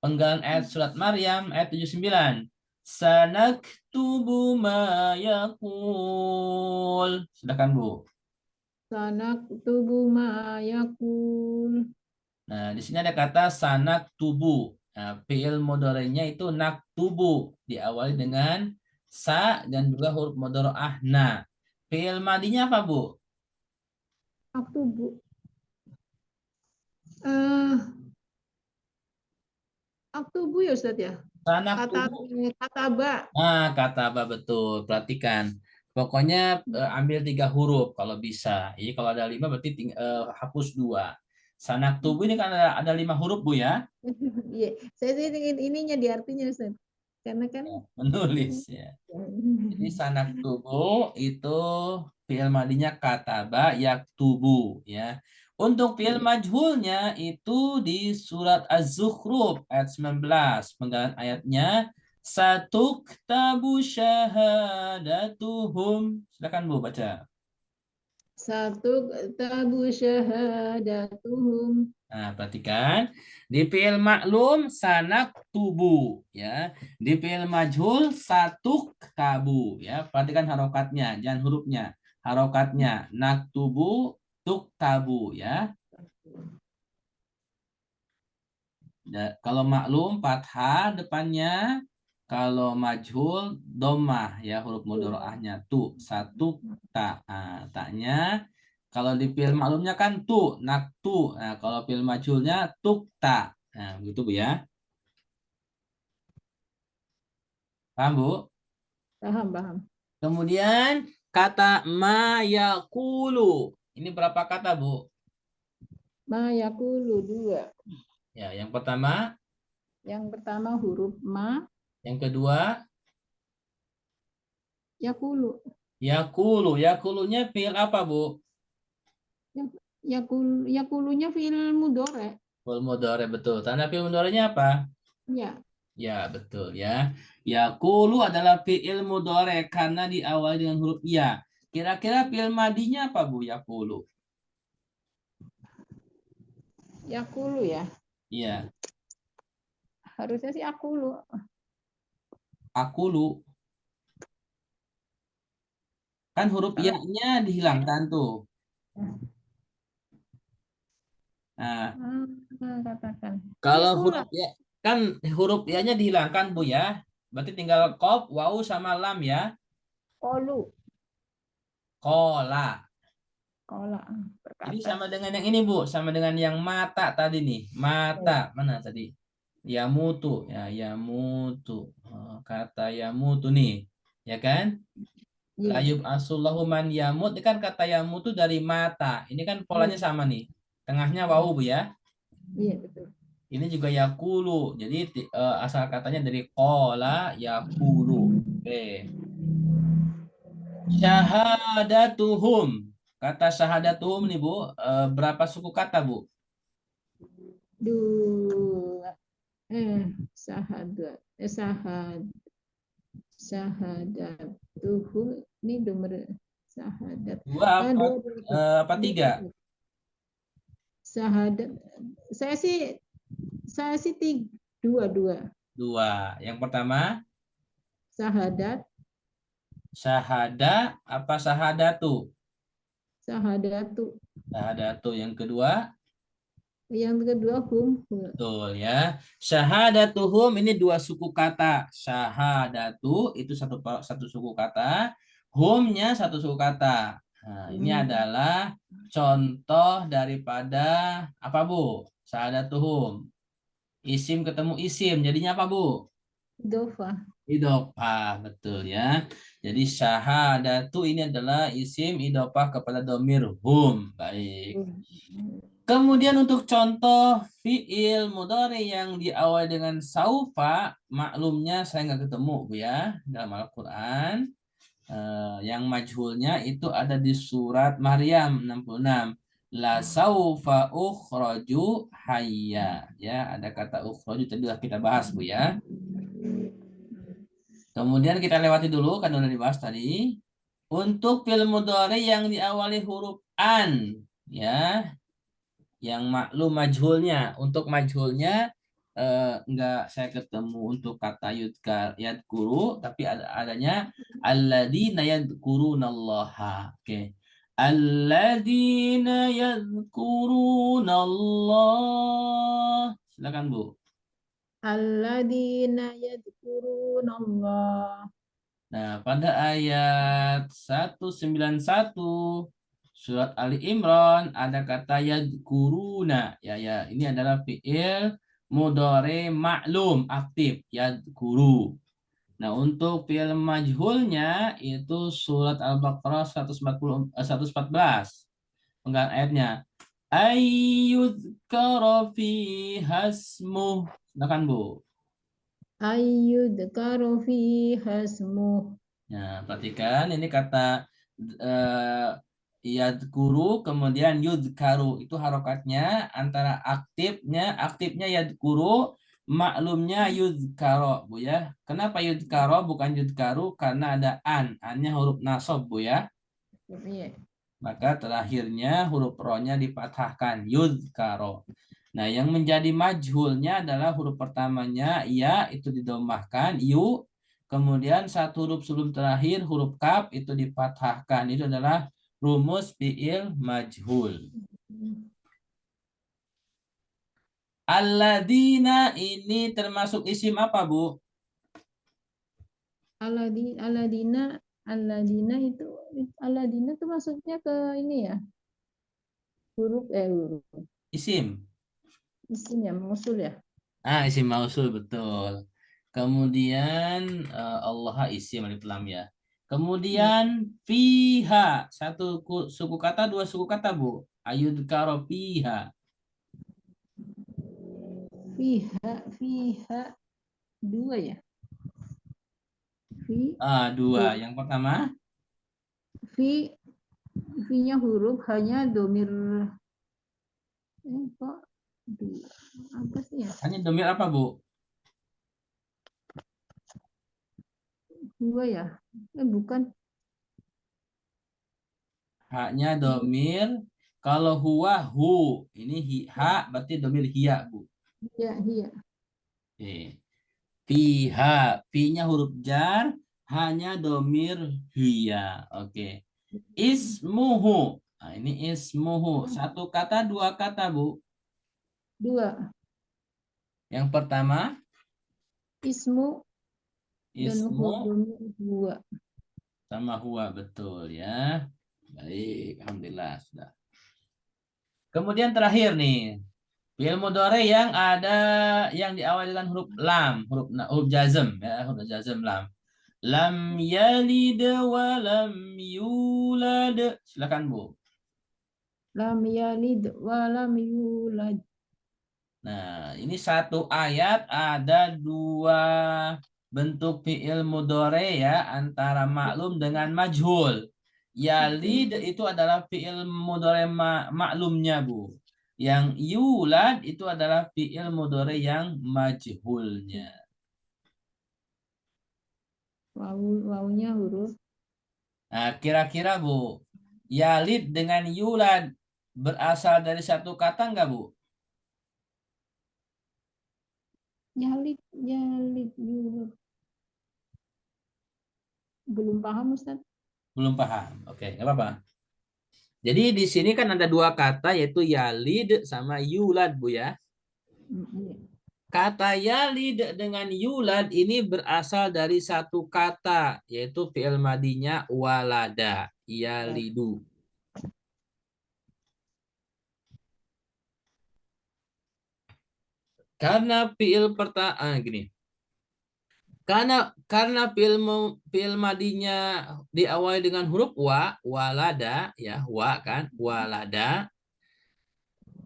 penggalan ayat surat Maryam ayat 79. Sanaktubu ma yaqul. Silakan Bu. Sanak tubuh ma yakul. Nah, di sini ada kata sanak tubu. Nah, fi'il mudhari'nya itu naktubu diawali dengan sa dan juga huruf mudhari'ah na. Fi'il madinya apa, Bu? Aktubu. Eh, aktubu ya Ustaz ya. Sanak Kata tubu. kata ba. Nah, kata apa betul? Perhatikan. Pokoknya ambil 3 huruf kalau bisa. Jadi kalau ada 5 berarti hapus 2. Sanak tubuh ini kan ada 5 huruf Bu ya. Iya, saya sih ingin ininya di artinya Ustaz. Karena kan Ya, menulis ya. Jadi sanak tubuh itu fi'il madinya kataba yaktubu ya. Untuk fi'il iya. majhulnya itu di surat Az-Zukhruf ayat 19. Penggalan ayatnya satuktabu syahadatuhum. Silakan Bu baca. Satu tabu syahadatuhum. Nah, perhatikan di fi'il maklum sanak tubu ya. Di fi'il majhul satuk tabu ya. Perhatikan harokatnya, jangan hurufnya. Harokatnya naktubu tuk tabu ya. Kalau maklum fathah depannya, kalau majhul domah ya huruf mudharaahnya tu satu ta. Nah, taknya kalau di fi'il maklumnya kan tu naktu. Nah, kalau fi'il majhulnya tuk ta. Nah, begitu Bu ya. Paham Bu? Paham, paham. Kemudian kata mayakulu. Ini berapa kata Bu? Ma yakulu dua. Ya, yang pertama, Yang pertama huruf ma yang kedua yakulu. yakulu. Yakulunya fi'il apa Bu? Yakulunya fi'il mudhari. Fi'il mudhari betul. Tanda fi'il mudhari'nya apa? Ya. Ya, betul ya. Yaqulu adalah fi'il mudhari karena diawali dengan huruf ya. Kira-kira fi'il madinya apa, Bu? Yaqulu. Yakulu ya. Iya, Harusnya sih akulu. akulu. Kan huruf Kalau ya-nya dihilangkan tuh. Nah, katakan. Ya kalau itulah huruf ya kan huruf ya-nya dihilangkan Bu ya. Berarti tinggal qaf, waw sama lam ya. kolu. Kola. Kola Jadi berkata. sama dengan yang ini Bu, sama dengan yang mata tadi nih. Mata mana tadi? Ya mutu, ya mutu. Kata ya mutu nih, ya kan? Iya, Layub asullahu man yamut, ini kan kata yamutu dari mata. Ini kan polanya iya, sama nih. Tengahnya wawu Bu ya. iya betul. Ini juga yakulu. Jadi asal katanya dari kola yakulu. Oke. Syahadatuhum. Kata syahadatuhum nih Bu, berapa suku kata Bu? Dua. Sahadat. Syahadatuhu ini nomor syahadat. Dua apa, Dua, dua, dua. apa Dua, tiga? dua. Syahadat. Saya sih dua dua. Dua. Yang pertama, Syahadat, syahada apa syahadatu? syahadatu. Syahadatu. Yang kedua, Yang kedua hum. betul ya. Syahadatuhum ini dua suku kata. Syahadatu itu satu suku kata. Humnya satu suku kata. Nah, ini Hmm, adalah contoh daripada apa Bu? Syahadatuhum. Isim ketemu isim. Jadinya apa Bu? Dofa. Idopah, betul ya. Jadi syahadatu ini adalah isim idopah kepada domir hum. Baik. Kemudian untuk contoh fiil mudhari yang diawali dengan saufa, maklumnya saya nggak ketemu Bu ya dalam Al-Quran. Yang majhulnya itu ada di surat Maryam 66. La saufa ukhraju hayya. Ya, ada kata ukhraju tadi sudah kita bahas Bu ya. Kemudian kita lewati dulu kan udah dibahas tadi. Untuk fiil mudhari yang diawali huruf an, ya, yang maklum majhulnya. Untuk majhulnya enggak saya ketemu untuk kata yadkuru, tapi adanya alladzina yadkurunallaha. Oke. Alladzina yadkurunallah. Silakan Bu. Alladzina yadhkurunallah. Nah, pada ayat 191 surat Ali Imran ada kata yadkuruna. Ya, ya, ini adalah fiil mudhari maklum aktif yadkuru. Nah, untuk fiil majhulnya itu surat Al-Baqarah 114. Penggalan ayatnya. Ayyudkara fi hasmuh. Silakan, Bu. Ayyudkaru fi hasmuh. Nah, perhatikan ini kata yadkuru kemudian yudkaru itu harokatnya antara aktifnya yadkuru maklumnya yudkaro Bu ya. Kenapa yudkaro bukan yudkaru? Karena ada annya huruf nasab Bu ya. Iya. Maka terakhirnya huruf ro-nya dipatahkan yudkaro. Nah, yang menjadi majhulnya adalah huruf pertamanya ya itu didomahkan yu, kemudian satu huruf sebelum terakhir huruf kaf itu dipatahkan. Itu adalah rumus fiil majhul. Alladzina ini termasuk isim apa, Bu? Aladina, Aladina itu Aladina itu maksudnya ke ini ya, huruf Isim. isim ya, mengusul ya. Isim mausul betul. Kemudian Allah isim alif lam ya. Iya. Kemudian fiha satu suku kata dua suku kata Bu. Ayudkaro fiha. Fiha dua ya. Fi Dua. huruf Yang pertama fi fi-nya huruf hanya domir kok dua apa sih ya? hanya domir apa Bu? Dua ya? Bukan. Haknya domir. Kalau huwa hu. Ini ha berarti domir hiya Bu. Iya, iya. Oke. Fiha. Fi-nya huruf jar. Hanya domir hiya. Oke. Ismuhu. Nah, ini ismuhu. Satu kata, dua kata, Bu. Dua. Yang pertama, Ismu dan ismu huruf domir dua. sama huwa. Betul ya. Baik, Alhamdulillah. Sudah. Kemudian terakhir nih. Fi'il mudhari yang ada yang diawali dengan huruf lam, huruf jazm ya, huruf jazm lam. Lam yalid wa lam yulad. Silakan Bu. Lam yalid wa lam yulad. Nah, ini satu ayat ada dua bentuk fi'il mudhari ya, antara maklum dengan majhul. Yalid itu adalah fi'il mudhari maklumnya, Bu. Yang yulad itu adalah fi'il mudhari yang majhulnya. Wawunya huruf. Nah, kira-kira Bu, yalid dengan yulad berasal dari satu kata enggak, Bu? Yalid, yalid, yulad. Belum paham, Ustaz. Belum paham. Oke, nggak apa-apa. Jadi di sini kan ada dua kata yaitu yalid sama yulad, Bu ya. Iya. Kata yalid dengan yulad ini berasal dari satu kata yaitu fi'il madinya walada, yalidu. Karena fi'il pertama gini. Karena fi'il madinya diawali dengan huruf wa, walada ya, wa kan, walada.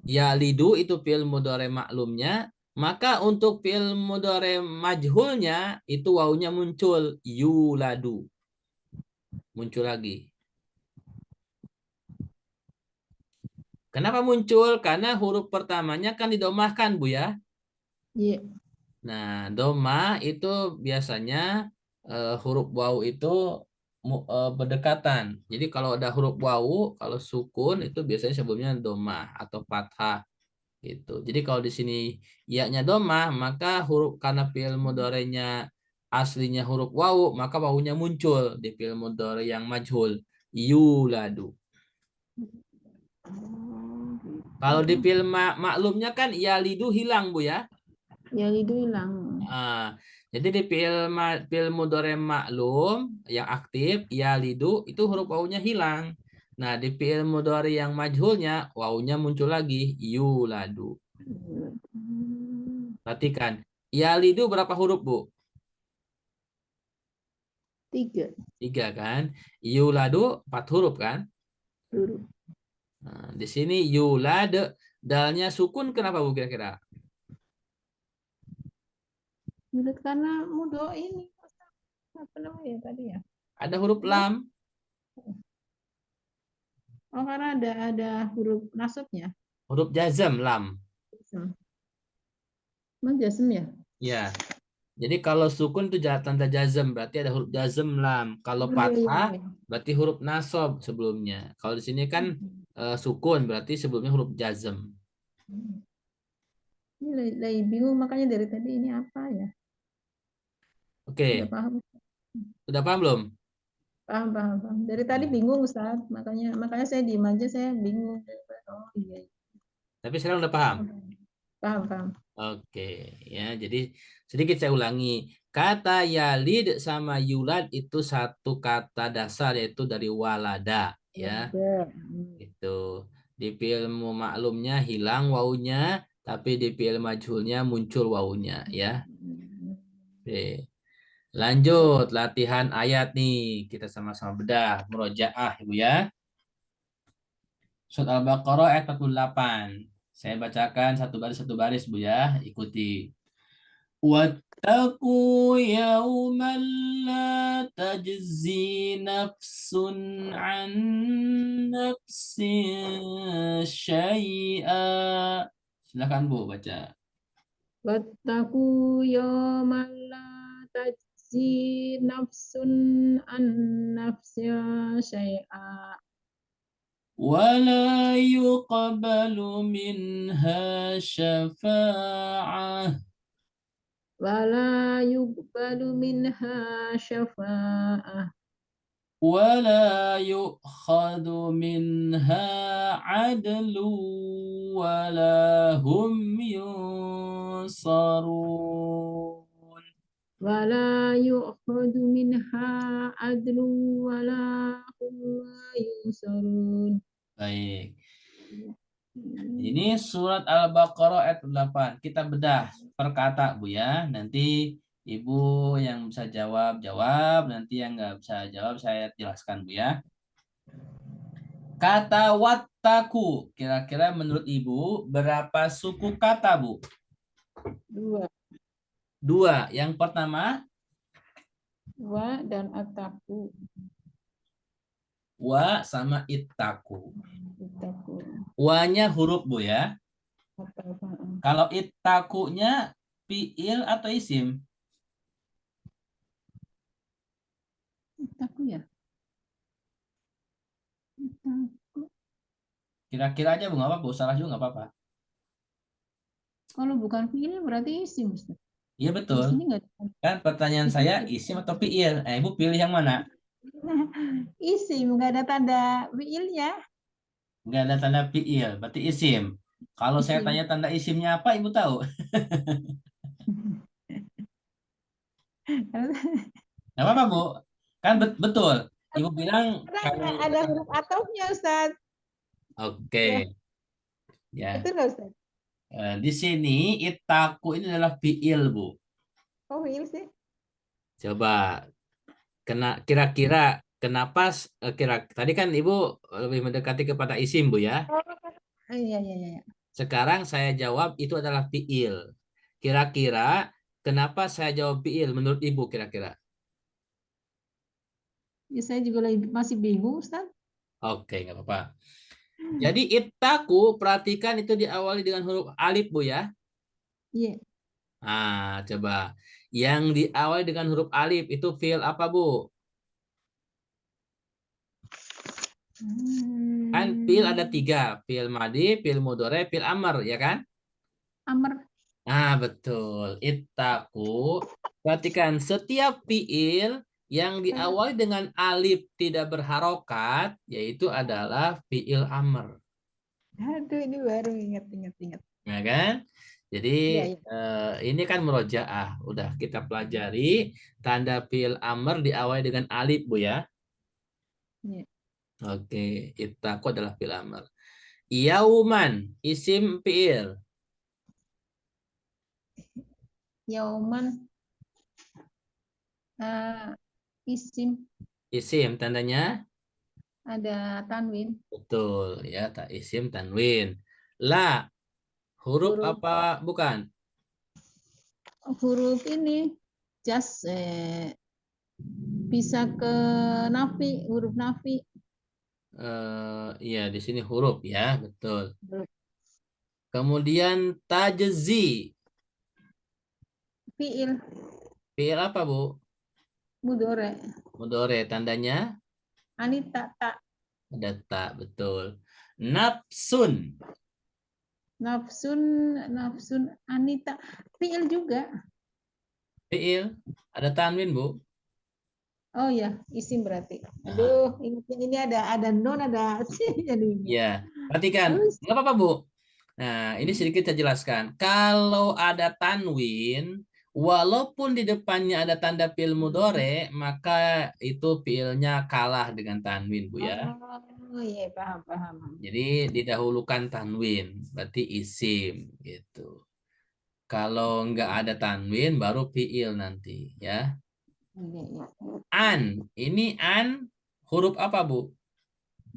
Yalidu itu fi'il mudhari maklumnya, maka untuk fi'il mudhari majhulnya itu wawunya muncul yuladu. Muncul lagi. Kenapa muncul? Karena huruf pertamanya kan didomahkan, Bu ya. Iya. Nah, doma itu biasanya huruf wawu itu berdekatan. Jadi kalau ada huruf wawu, kalau sukun itu biasanya sebelumnya doma atau fathah gitu. Jadi kalau di sini ya-nya domah, maka huruf karena fi'il mudhari'nya aslinya huruf wawu, maka wawunya muncul di fi'il mudhari yang majhul. Yuladu. Kalau di fi'il maklumnya kan yalidu hilang, Bu ya. Yalidu hilang. Ah, jadi di fi'il mudhari maklum yang aktif yalidu itu huruf wawunya hilang. Nah, di fi'il mudhari yang majhulnya wawunya muncul lagi yuladu. Perhatikan. Yalidu berapa huruf, Bu? Tiga 3 kan? Yuladu 4 huruf kan? huruf. Nah, di sini yulad dalnya sukun kenapa, Bu, kira-kira? Yulad karena mudo ini. Apa namanya tadi ya? Ada huruf lam, Oh, karena ada huruf nasabnya. huruf jazm lam. Emang jasem ya? Ya. Jadi kalau sukun itu tanda jazm, berarti ada huruf jazm lam. Kalau Oh, iya, iya, fathah iya. berarti huruf nasab sebelumnya. Kalau di sini kan sukun berarti sebelumnya huruf jazm. Ini lagi bingung makanya dari tadi ini apa ya? Udah Oke, paham? udah paham belum? Paham, paham, paham. Dari tadi Nah, bingung, Ustaz. Makanya saya diem aja, saya bingung. Oh iya, iya. tapi sekarang udah paham. Paham, paham. Oke, ya. Jadi sedikit saya ulangi. Kata yalid sama yulad itu satu kata dasar yaitu dari walada, ya. Ada. Itu di fi'il maklumnya hilang wawunya, tapi di fi'il majhulnya muncul wawunya, ya. Oke. Lanjut latihan ayat nih. Kita sama-sama bedah murojaah, Ibu ya. Surat Al-Baqarah ayat 48. Saya bacakan satu baris Bu ya. Ikuti. واتقوا يوما لا تجزي نفس عن نفس شيئا. Silakan Bu baca. Wattaku yawman la tajzi nafsun an nafsya syai'a ولا يقبل منها شفاعة wala yuqbalu minha syafa'ah ولا يؤخذ منها عدل ولا هم ينصرون. ولا يؤخذ منها عدل ولا هم ينصرون. Baik. Ini surat Al-Baqarah ayat 8. Kita bedah per kata, Bu ya. Nanti Ibu yang bisa jawab, jawab. Nanti yang nggak bisa jawab, saya jelaskan, Bu ya. Kata wattaku, kira-kira menurut Ibu berapa suku kata, Bu? Dua. Dua. Yang pertama, Wa dan ataku. wa sama ittaku. Ataku. Wa-nya huruf, Bu ya. Ataku. Kalau ittakunya fiil atau isim? Ataku ya. Ataku. Kira-kira aja, Bu, nggak apa-apa, Bu. Salah juga nggak apa-apa. Kalau bukan fiil berarti isim, Ustaz. Iya, Di betul. sini nggak ada. Kan pertanyaan Di sini saya nggak isim ada. atau fiil? Ibu pilih yang mana? Isim nggak ada tanda fiilnya. Nggak ada tanda fiil, berarti isim. Kalau saya Isim. tanya tanda isimnya apa, Ibu tahu? Nggak apa-apa, Bu. Kan betul. Ibu bilang kalau Kadang nggak ada ada- huruf ataunya, Ustaz. Ya, Oke, ya. betul nggak, Ustaz? Di sini itaku ini adalah fiil, Bu. Oh, fiil sih. Coba kira-kira kenapa kira tadi kan Ibu lebih mendekati kepada isim, Bu ya. Oh, iya, iya, iya. Sekarang saya jawab itu adalah fiil. Kira-kira kenapa saya jawab fiil menurut Ibu kira-kira? Ya, saya juga lagi masih bingung, Ustaz. Oke, nggak apa-apa. Jadi ittaku, perhatikan itu diawali dengan huruf alif, Bu ya. Iya. Coba. Yang diawali dengan huruf alif itu fiil apa, Bu? Kan fiil ada 3. Fiil madi, fiil mudhari, fiil amr, ya kan? Amr. Betul. Ittaku. Perhatikan, setiap fiil yang diawali dengan alif tidak berharokat, yaitu adalah fiil amr. Aduh, ini baru ingat. Ya kan? Jadi Iya, iya. ini kan murojaah. Udah kita pelajari tanda fiil amr diawali dengan alif, Bu ya. Iya. Oke, ittaku adalah fiil amr. Yauman, isim fiil. Yauman, isim, Isim tandanya ada tanwin. betul ya, tak isim tanwin. La, huruf Huruf apa bukan? huruf ini jas bisa ke nafi, huruf nafi. Iya, di sini huruf ya, betul. Huruf Kemudian tajzi. fiil, Fiil apa, Bu? mudore. Mudore tandanya Anita tak, ada tak, betul. Nafsun. nafsun, nafsun, anita. Fiil juga. Fiil ada tanwin, Bu. Oh ya, isim berarti. Nah, Aduh, ini ada non, ada jadi ya, perhatikan. terus. Nggak apa-apa, Bu. Nah, ini sedikit saya jelaskan. Kalau ada tanwin, walaupun di depannya ada tanda fiil mudhore, maka itu fiilnya kalah dengan tanwin, Bu ya. Oh iya, paham, paham. Jadi didahulukan tanwin, berarti isim gitu. Kalau nggak ada tanwin, baru fiil nanti ya. Iya, iya. An, ini an huruf apa, Bu?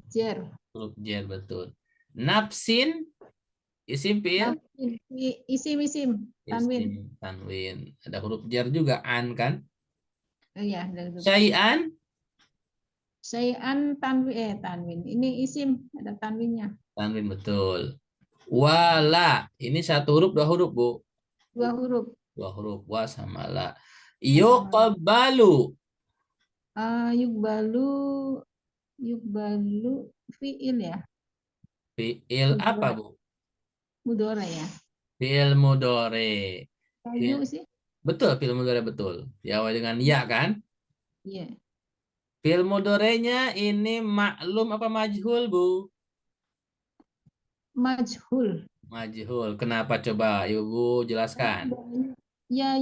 Jer. Huruf jer, betul. Nafsin, isim fiil. Nafsin, isim, tanwin. Isim tanwin. Ada huruf jar juga an kan? Oh iya, dari itu. Syai'an, Sayan tanwin, tanwin. Ini isim, ada tanwinnya. tanwin betul. Wala, ini satu huruf dua huruf, Bu. Dua huruf. Dua huruf wa sama la. Sama lah. Yuqbalu, Yukbalu, yukbalu fiil ya. fiil apa, Mudore, Bu? mudore ya. Fiil mudore. Kayu sih. Betul, fiil mudore betul. Diawali dengan ya kan? Iya. Fi'il mudhari'nya ini maklum apa majhul, Bu? Majhul. Majhul. Kenapa coba Ibu jelaskan? Ya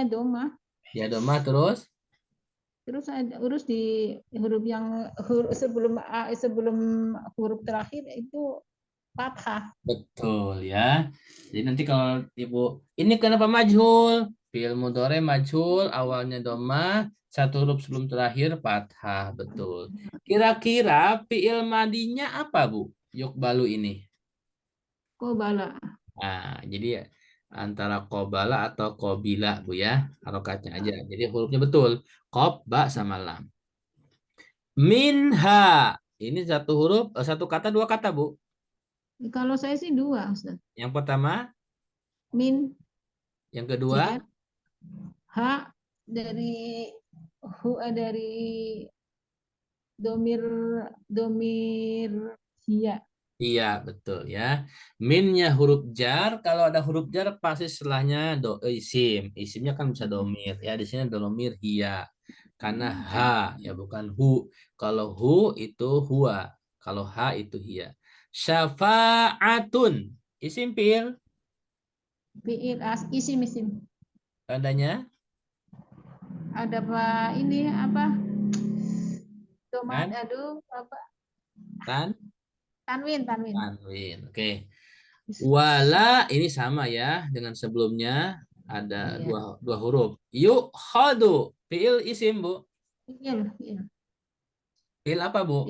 doma. Ya domah terus? Terus ada urus di huruf yang sebelum huruf terakhir itu fathah. Betul ya. Jadi nanti kalau Ibu, ini kenapa majhul? Fi'il mudhari majhul, awalnya domah, satu huruf sebelum terakhir fathah. Betul. Kira-kira fi'il madinya apa, Bu? Yuk balu ini. Qobala. Nah, jadi antara kobala atau kobila, Bu ya. Harokatnya aja. Jadi hurufnya betul. Kob, ba, sama lam. Minha. Ini satu huruf, satu kata, dua kata, Bu. Kalau saya sih dua, Ustaz. Yang pertama, Min, yang kedua, jer, ha dari dari domir domir sia. iya, betul ya. Minnya huruf jar. Kalau ada huruf jar pasti setelahnya isim. Isimnya kan bisa domir. Ya, di sini domir hia. Karena ha, ya bukan hu. Kalau hu itu huwa. Kalau ha itu hia. Syafa'atun. Isim fi'il. Fiil as isim isim. Tandanya Ada apa ini apa? Tomat, kan? aduh apa? Tan? Tanwin, tanwin. Tanwin. Oke. Wala ini sama ya dengan sebelumnya. Ada Iya. dua huruf. Yuk khadu. Fi'il isim, Bu. Fiil, fiil. Fi'il apa, Bu?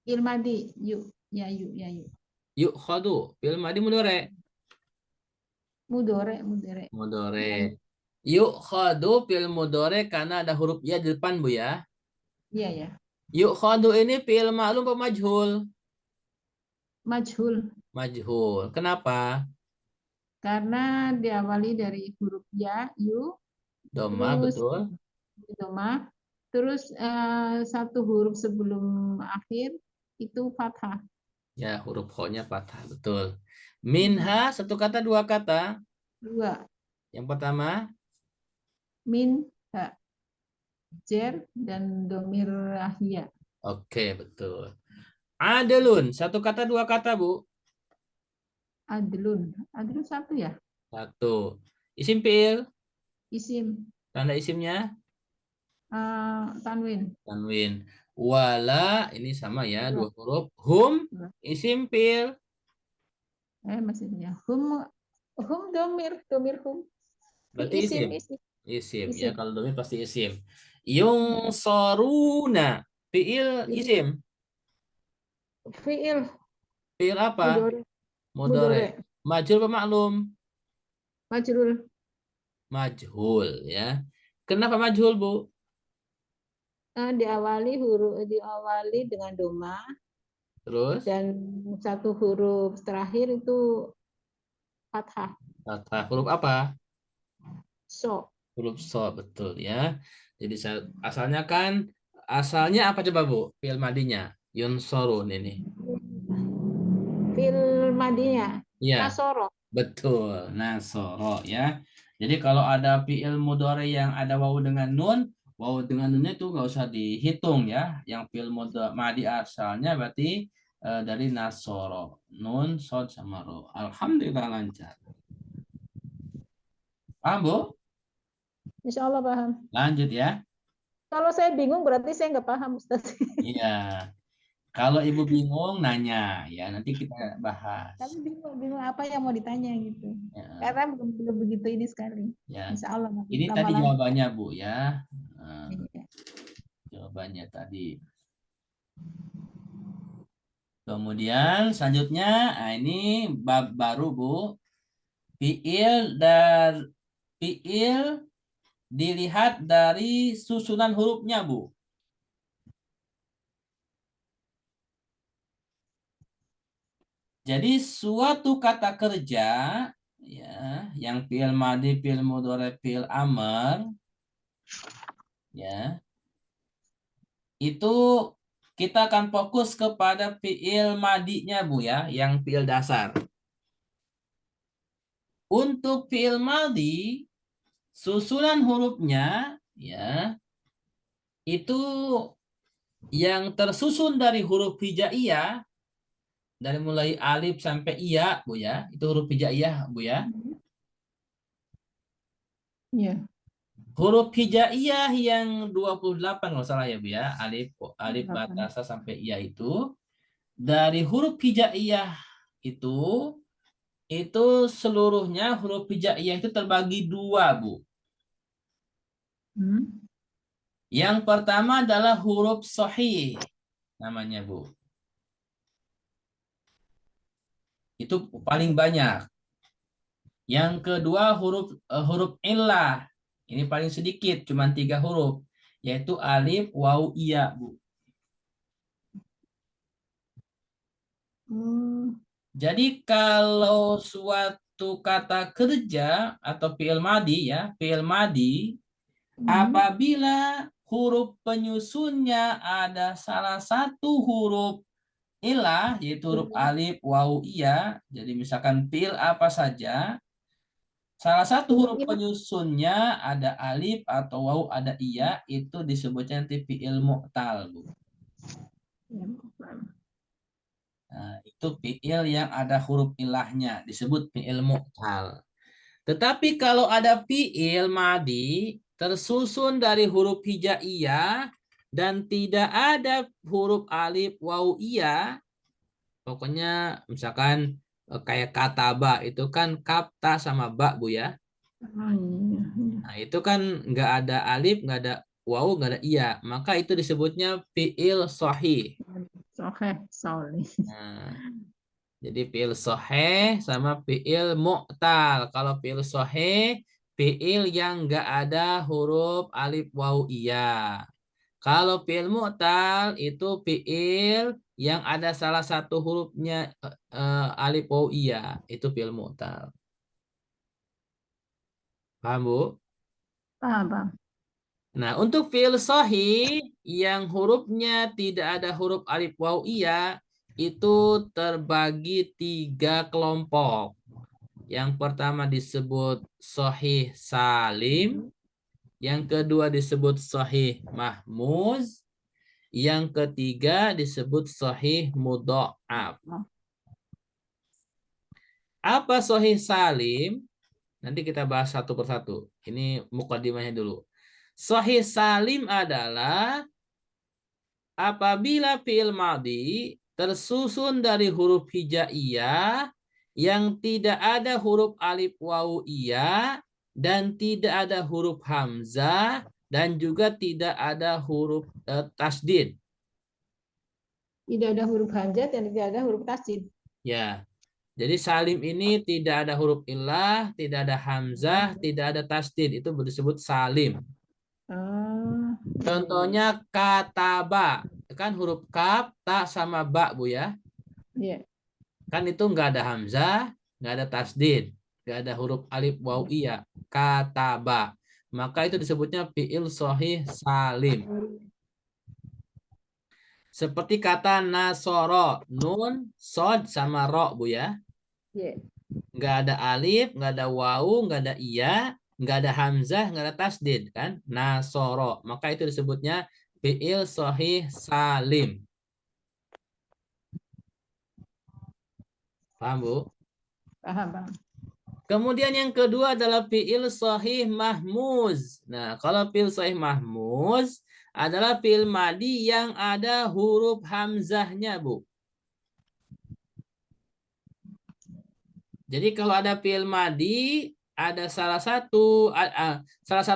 Ilmadi, yuk, ya yuk, ya yuk. Yuk khadu. Fi'il madi mudore. Mudore, mudore. Mudore. Ya, Yuk khadu fi'il mudore karena ada huruf ya di depan, Bu ya. iya ya. Yuk khadu ini fi'il ma'lum apa majhul? Majhul Majhul. Kenapa? karena diawali dari huruf ya, yu, Doma, terus betul. doma, terus satu huruf sebelum akhir itu fathah. Ya, huruf kho-nya patah, betul. Minha, satu kata, dua kata. Dua, Yang pertama, min, ha, jer, dan domir ahya. oke, betul. Adelun, satu kata, dua kata, Bu. Adlun, adlun satu ya, Satu. Isim fi'il, isim, tanda isimnya, tanwin. tanwin. Wala, ini sama ya, Dua, dua huruf. Hum, dua. isim fi'il. Maksudnya hum domir, domir hum. Berarti Isim, isim. isim, Isim, ya. isim. Kalau domir pasti isim. Yung soruna, fi'il isim. Fiil, Fi'il apa? mudore, Mudore. mudore, Majhul apa maklum? majrul. Majhul, ya. Kenapa majhul, Bu? Diawali dengan doma Terus, dan satu huruf terakhir itu fathah. kata huruf apa? So, Huruf so, betul ya. Jadi asalnya kan, asalnya apa coba Bu? Fi'il madinya. Yunsorun ini. fil madinya Iya, nasoro. betul. Nasoro ya. Jadi kalau ada fi'il mudhari yang ada wawu dengan nunnya itu nggak usah dihitung ya. Yang fi'il madi asalnya berarti dari nasoro. Nun, sod, sama ro. Alhamdulillah lancar. Paham, Bu? Insya Allah paham. Lanjut ya. Kalau saya bingung berarti saya nggak paham, Ustaz. Iya. Kalau Ibu bingung, nanya ya. Nanti kita bahas. Tapi bingung, bingung apa yang mau ditanya gitu. Ya, Karena belum begitu ini sekali. ya. Insya Allah Ini tadi lama-lama. jawabannya, Bu ya. Eh, Iya. jawabannya tadi. Kemudian selanjutnya, nah ini bab baru, Bu. Fiil dan fiil dilihat dari susunan hurufnya, Bu. Jadi suatu kata kerja ya, yang fiil madi, fiil mudhari, fiil amr ya, itu kita akan fokus kepada fiil madinya, Bu ya, yang fiil dasar. Untuk fiil madi, susunan hurufnya ya itu yang tersusun dari huruf hijaiyah, dari mulai alif sampai iya, Bu ya. Itu huruf hijaiyah, Bu ya. Iya. Huruf hijaiyah yang 28 kalau salah ya, Bu ya. Alif alif 8. batasa sampai iya itu. Dari huruf hijaiyah itu itu seluruhnya huruf hijaiyah itu terbagi dua, Bu. Hmm. Yang pertama adalah huruf sahih namanya, Bu. Itu paling banyak. Yang kedua huruf illah. Ini paling sedikit, cuma 3 huruf, yaitu alif, waw, iya, Bu. Hmm. Jadi kalau suatu kata kerja atau fi'il madi ya, fi'il madi Hmm. apabila huruf penyusunnya ada salah satu huruf ilah, yaitu huruf alif, waw, iya. Jadi misalkan fi'il apa saja, salah satu Huruf huruf ilah. penyusunnya ada alif atau waw, ada iya, itu disebutnya nanti fi'il mu'tal, Bu. Ya. Nah, itu fi'il yang ada huruf ilahnya disebut fi'il mu'tal. Tetapi kalau ada fi'il madi tersusun dari huruf hijaiyah dan tidak ada huruf alif, waw, iya, pokoknya misalkan kayak kata ba itu kan kaf, ta sama ba, Bu ya. Oh, iya, iya. Nah, itu kan nggak ada alif, nggak ada waw, nggak ada iya. Maka itu disebutnya fi'il sahih. Oke, sorry. Nah, jadi fi'il sahih sama fi'il mu'tal. Kalau fi'il sahih, fi'il yang nggak ada huruf alif, waw, iya. Kalau fi'il mu'tal itu fi'il yang ada salah satu hurufnya alif, waw, iya. Itu fi'il mu'tal. Paham, Bu? Paham, paham. Nah, untuk fi'il sahih yang hurufnya tidak ada huruf alif, waw, iya, itu terbagi 3 kelompok. Yang pertama disebut sahih salim, yang kedua disebut sahih mahmuz, yang ketiga disebut sahih mudha'af. Oh, Apa sahih salim? Nanti kita bahas satu persatu. Ini mukadimahnya dulu. Sahih salim adalah apabila fi'il madhi tersusun dari huruf hijaiyah yang tidak ada huruf alif, waw, iya, dan tidak ada huruf hamzah, dan juga tidak ada huruf tasdid. tidak ada huruf hamzah dan tidak ada huruf tasdid. Ya, jadi salim ini tidak ada huruf illah, tidak ada hamzah, tidak ada tasdid. Itu disebut salim. Oh, Contohnya kata ba, kan huruf kaf, ta sama ba, Bu ya. iya. Kan itu nggak ada hamzah, nggak ada tasdid, nggak ada huruf alif, waw, iya. Kata ba. Maka itu disebutnya fi'il sahih salim. Seperti kata nasoro, nun, sod, sama ro, Bu ya. Iya. Nggak ada alif, nggak ada waw, nggak ada iya, nggak ada hamzah, nggak ada tasdid, kan? Nasoro. Maka itu disebutnya fi'il sahih salim. Paham, Bu? Paham, paham. Kemudian yang kedua adalah fi'il sahih mahmuz. Nah, kalau fi'il sahih mahmuz adalah fi'il madi yang ada huruf hamzahnya, Bu. Jadi kalau ada fi'il madi, ada salah satu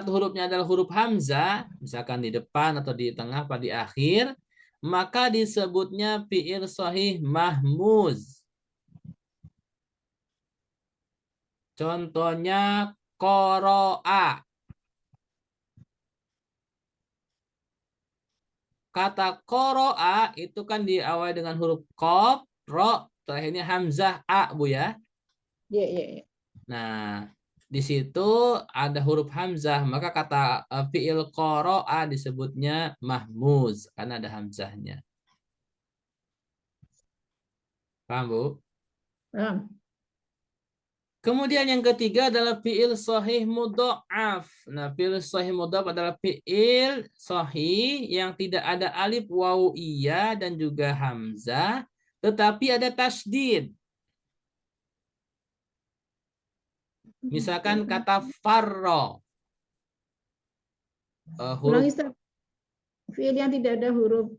hurufnya adalah huruf hamzah, misalkan di depan atau di tengah atau di akhir, maka disebutnya fi'il sahih mahmuz. Contohnya qara'a. Kata qara'a itu kan diawali dengan huruf qaf, ro, terakhirnya hamzah a, Bu ya. Iya, iya, iya. Nah, di situ ada huruf hamzah, maka kata fi'il qara'a disebutnya mahmuz karena ada hamzahnya. Paham, Bu? Paham. Kemudian yang ketiga adalah fi'il sahih mudha'af. Nah, fi'il sahih mudha'af adalah fi'il sahih yang tidak ada alif waw iya dan juga hamzah, tetapi ada tasdid. Misalkan kata farro, Ulangi, huruf Ustaz. Fiil yang tidak ada huruf.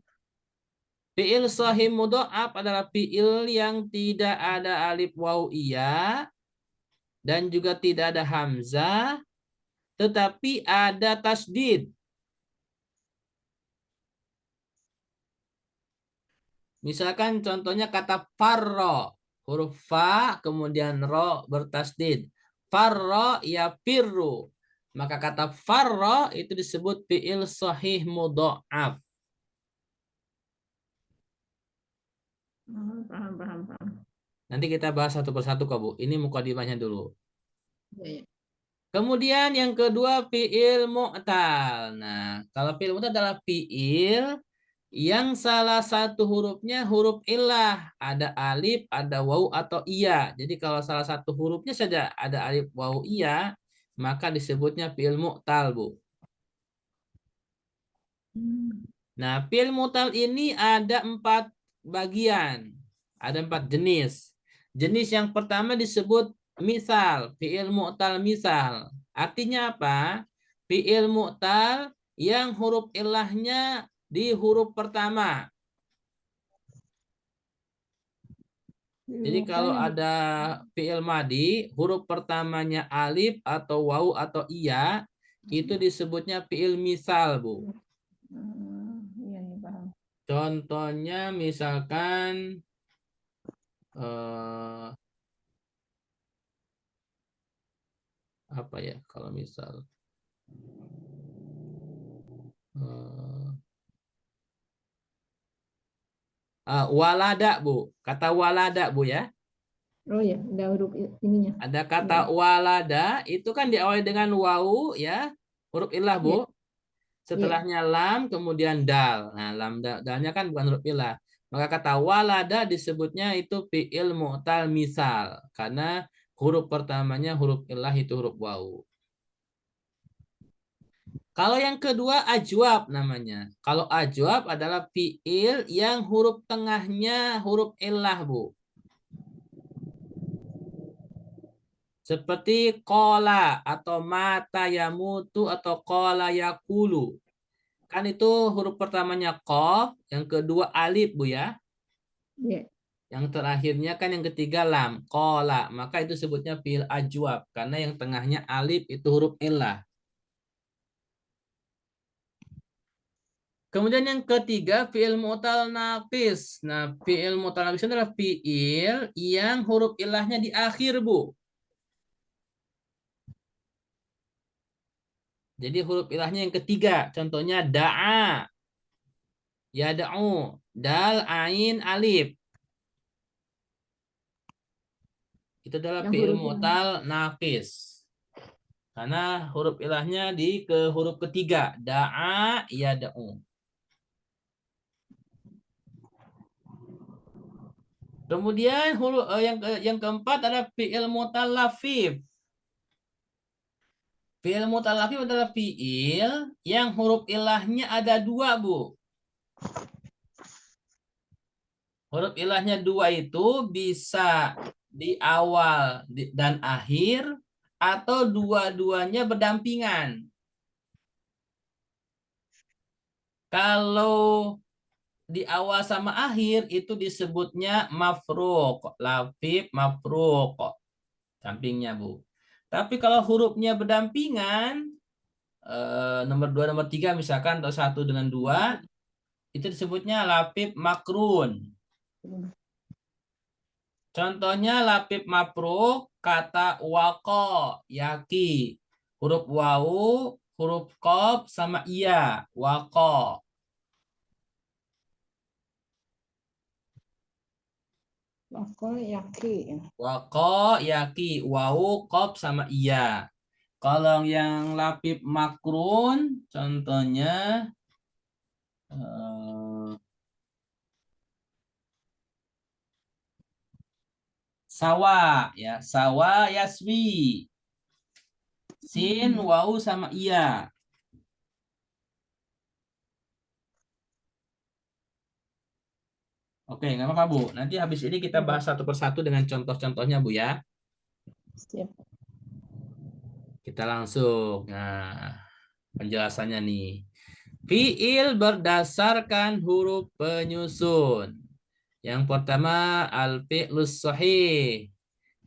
fi'il sahih mudha'af adalah fi'il yang tidak ada alif waw iya dan juga tidak ada hamzah, tetapi ada tasdid. Misalkan contohnya kata farro, huruf fa kemudian ro bertasdid. Farro ya firru. Maka kata farro itu disebut fi'il sahih mudha'af. Paham. Nanti kita bahas satu persatu kok, Bu. Ini mukadimahnya dulu. Ya. Kemudian yang kedua fi'il mu'tal. Nah, kalau fi'il mu'tal adalah fi'il yang salah satu hurufnya huruf illah, ada alif, ada waw atau iya. Jadi kalau salah satu hurufnya saja ada alif, waw, iya, maka disebutnya fi'il mu'tal, Bu. Nah, fi'il mu'tal ini ada 4 bagian, ada 4 jenis. Jenis yang pertama disebut misal, fi'il mu'tal misal. Artinya apa? Fi'il mu'tal yang huruf ilahnya di huruf pertama. Jadi kalau ada fi'il madi, huruf pertamanya alif atau waw atau iya, itu disebutnya fi'il misal, Bu. Iya, paham. Contohnya misalkan apa ya kalau misal walada, Bu. Kata walada, Bu ya. Oh ya, ada huruf ininya. Ada kata walada, itu kan diawali dengan wawu ya, huruf ilah, Iya. Bu. Setelahnya lam, kemudian dal. Nah, lam dalnya kan bukan huruf ilah. Maka kata walada disebutnya itu fi'il mu'tal misal. Karena huruf pertamanya huruf ilah itu huruf wawu. Kalau yang kedua ajwab namanya. Kalau ajwab adalah fi'il yang huruf tengahnya huruf ilah, Bu. Seperti kola atau mata yamutu atau kola yakulu. Kan itu huruf pertamanya kof, yang kedua alif, Bu ya. Iya. Yang terakhirnya kan yang ketiga lam, kola. Maka itu sebutnya fi'il ajwab. Karena yang tengahnya alif itu huruf ilah. Kemudian yang ketiga fi'il mu'tal naqis. Nah, fi'il mu'tal naqis adalah fi'il yang huruf ilahnya di akhir, Bu. Jadi huruf ilahnya yang ketiga. Contohnya da'a, yada'u, dal, ain, alif. Itu adalah Yang fi'il huruf yang mu'tal naqis. Karena huruf ilahnya di ke huruf ketiga. Da'a, yada'u. Kemudian huruf yang keempat adalah fi'il mutallafif. Fi'il mutallafif adalah fi'il yang huruf ilahnya ada 2, Bu. Huruf ilahnya 2 itu bisa di awal dan akhir atau dua-duanya berdampingan. Kalau di awal sama akhir itu disebutnya mafruq, lafif mafruq. Sampingnya, Bu. Tapi kalau hurufnya berdampingan, nomor 2, nomor 3 misalkan, atau 1 dengan 2, itu disebutnya lafif makrun. Contohnya lafif mafruq, kata wako, yaki. Huruf wawu, huruf qaf, sama iya, wako. Wako yaki. Wako, yaki, wawu, qaf, sama iya. Kalau yang lafif makrun, contohnya sawa ya, sawa yaswi. Sin, wau sama iya. Oke, nggak apa-apa Bu. Nanti habis ini kita bahas satu persatu dengan contoh-contohnya Bu ya. Siap. Kita langsung. Nah, penjelasannya nih. Fiil berdasarkan huruf penyusun. Yang pertama al-fi'lus sahih.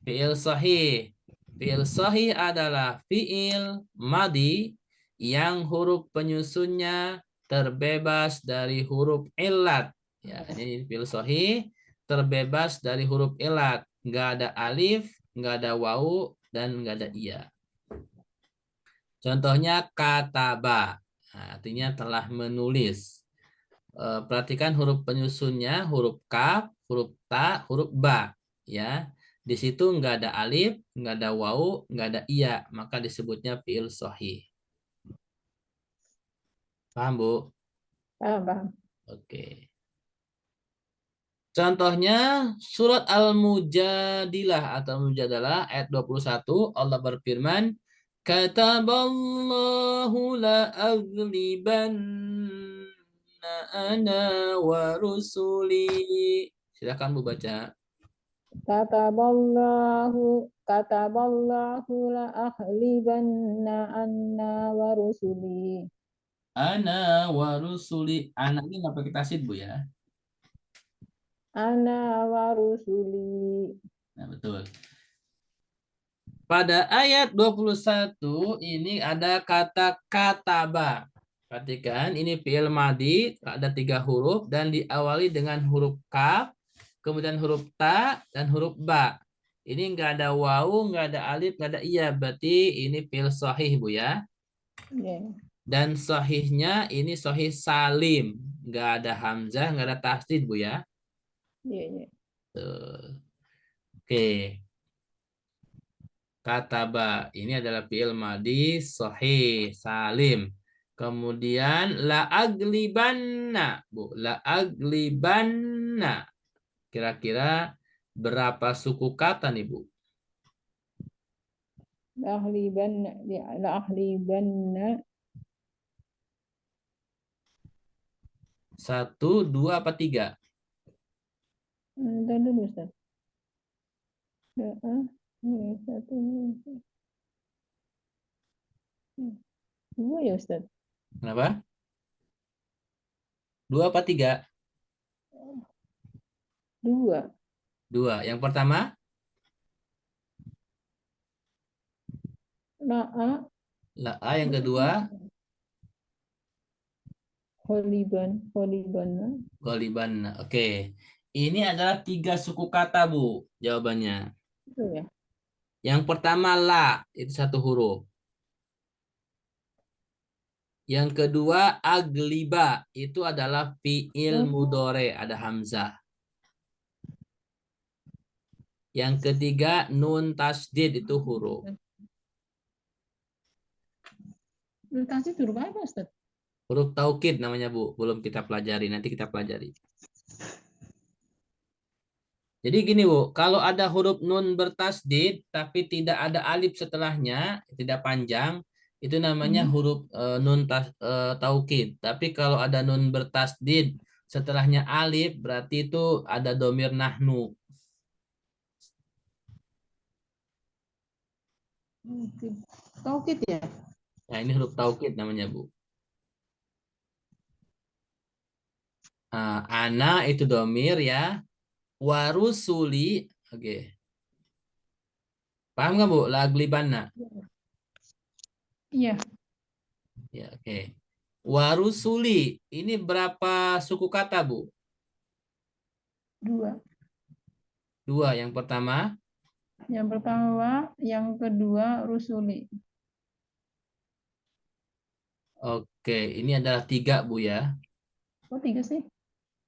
Fi'il sahih. Fi'il sahih adalah fi'il madi yang huruf penyusunnya terbebas dari huruf ilat. Ya, ini fi'il sahih terbebas dari huruf ilat. Nggak ada alif, nggak ada wawu, dan nggak ada iya. Contohnya kataba. Nah, artinya telah menulis. Perhatikan huruf penyusunnya, huruf kaf, huruf ta, huruf ba. Ya, di situ nggak ada alif, nggak ada wawu, nggak ada iya, maka disebutnya fiil sahih. Paham Bu? Paham, paham. Oke. Contohnya surat Al-Mujadilah atau Mujadalah ayat 21 Allah berfirman, Kataballahu la'aglibanna ana wa rusuli. Silakan Bu baca. Kataballahu la akhlibanna anna wa rusuli. Ana wa rusuli. Anak ini nggak pakai tasid Bu ya. Ana wa rusuli. Nah, betul. Pada ayat 21 ini ada kata kataba. Perhatikan ini fi'il madi ada 3 huruf dan diawali dengan huruf kaf, kemudian huruf ta dan huruf ba. Ini enggak ada wawu, enggak ada alif, enggak ada iya. Berarti ini fi'il sahih Bu ya. Yeah. Dan sahihnya ini sahih salim. Enggak ada hamzah, enggak ada tasdid Bu ya. Yeah, yeah. Tuh. Oke. Kataba ini adalah fi'il madi sahih salim. Kemudian la aglibanna, Bu. La aglibanna. Kira-kira berapa suku kata nih, Bu? La akhlibanna. 1, 2, apa 3? Entar dulu, Ustaz. Satu, dua ya, Ustaz. Kenapa? 2 apa 3? Dua. 2. Yang pertama? La'a La A. Yang kedua? Kholiban. Goliban. Oke. Ini adalah 3 suku kata, Bu. Jawabannya. Itu ya. Yang pertama la, itu 1 huruf. Yang kedua agliba, itu adalah fi'il mudore, ada hamzah. Yang ketiga nun tasdid, itu huruf. Tasdid huruf apa, Ustaz? Huruf taukid namanya Bu, belum kita pelajari, nanti kita pelajari. Jadi gini Bu, kalau ada huruf nun bertasdid tapi tidak ada alif setelahnya, tidak panjang, itu namanya huruf nun taukid. Tapi kalau ada nun bertasdid setelahnya alif, berarti itu ada domir nahnu. Taukid ya? Nah, ini huruf taukid namanya Bu. Ana itu domir ya. Warusuli, oke. Paham nggak Bu? Laglibanna. Iya. Ya, oke. Warusuli, ini berapa suku kata Bu? Dua. 2. Yang pertama, Yang pertama, yang kedua rusuli. oke. Ini adalah 3 Bu ya. Oh, tiga sih.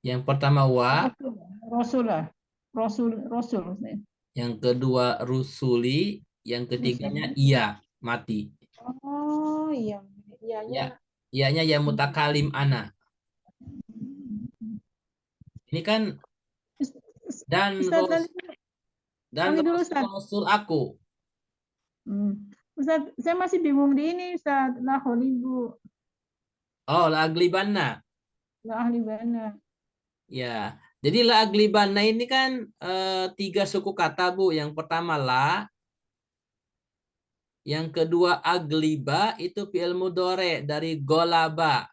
Yang pertama wa, Rasul lah. Rasul. yang kedua rusuli, yang ketiganya Rusuli. iya, mati. Oh, iya. Ya, Iyanya. iyanya ya mutakalim ana. Ini kan dan Ustaz, ros. dan Panggil dulu Rasul Ustaz. Rasul aku. Ustaz, saya masih bingung di ini Ustaz. La kholibu, Oh, la aglibanna. la ahli bana. Ya. Jadi la aglibanna ini kan tiga suku kata, Bu. Yang pertama la, yang kedua agliba itu fi'il mudhari dari golaba.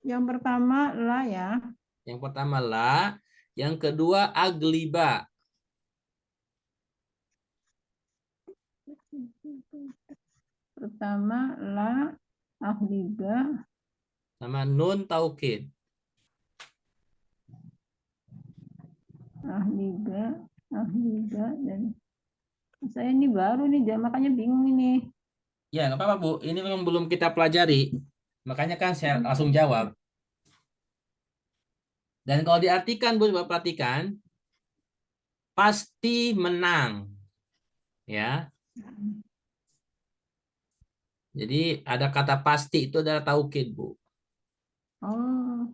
Yang pertama la ya. Yang pertama la, yang kedua agliba. Pertama la ahli ba, Sama nun taukid. ahli ba, ahli ba, dan saya ini baru nih, makanya bingung ini. Ya, nggak apa-apa, Bu. Ini memang belum kita pelajari. Makanya kan saya langsung jawab. Dan kalau diartikan, Bu, coba perhatikan. Pasti menang. Ya. Jadi ada kata pasti itu adalah taukid, Bu. Oh.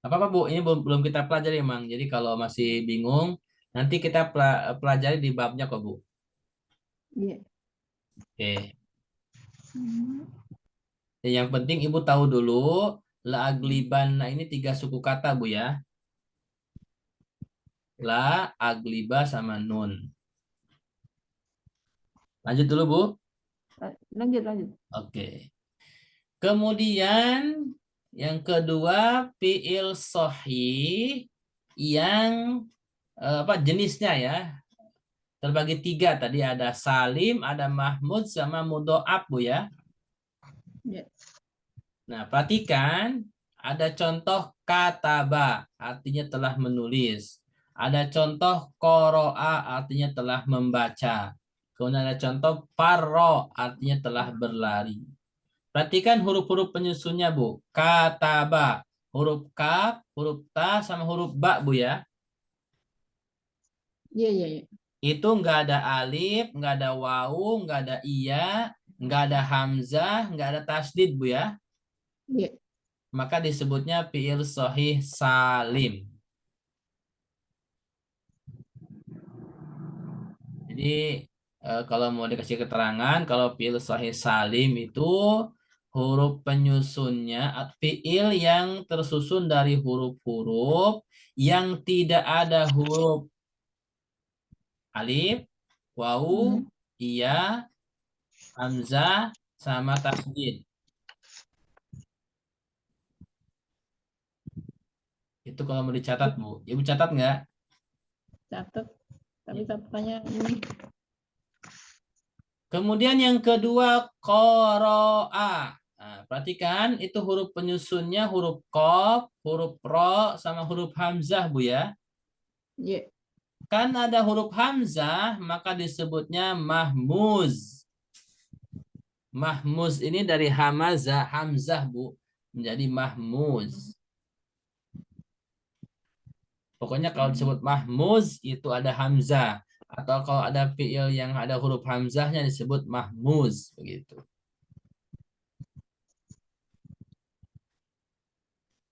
Apa-apa, Bu. Ini belum kita pelajari emang. Jadi kalau masih bingung, nanti kita pelajari di babnya kok, Bu. Iya. Oke. Yang penting Ibu tahu dulu, la agliban. Nah, ini tiga suku kata, Bu ya. La, agliba, sama nun. Lanjut dulu, Bu. Lanjut, lanjut. Oke. Kemudian yang kedua fiil sahih yang apa jenisnya ya terbagi tiga tadi ada salim, ada mahmud sama mudhoaf Bu ya. Ya. Nah perhatikan ada contoh kataba artinya telah menulis, ada contoh qoro'a artinya telah membaca, kemudian ada contoh farro artinya telah berlari. Perhatikan huruf-huruf penyusunnya, Bu. Kataba. Huruf kaf, huruf ta, sama huruf ba, Bu ya. Iya, iya, iya. Itu nggak ada alif, nggak ada wawu, nggak ada iya, nggak ada hamzah, nggak ada tasdid, Bu ya. Iya. Maka disebutnya fiil sahih salim. Jadi kalau mau dikasih keterangan, kalau fiil sahih salim itu huruf penyusunnya fiil yang tersusun dari huruf-huruf yang tidak ada huruf alif, wawu, iya, hamzah, sama tasdid. Itu kalau mau dicatat, Bu. Ibu catat nggak? Catat. Tapi Ya. catatannya ini. Kemudian yang kedua, qoro'a. Nah, perhatikan itu huruf penyusunnya huruf qaf, huruf ro, sama huruf hamzah, Bu ya. Iya. Kan ada huruf hamzah, maka disebutnya mahmuz. Mahmuz ini dari hamazah, hamzah, Bu. Menjadi mahmuz. Pokoknya kalau disebut mahmuz, itu ada hamzah. Atau kalau ada fiil yang ada huruf hamzahnya disebut mahmuz. Begitu.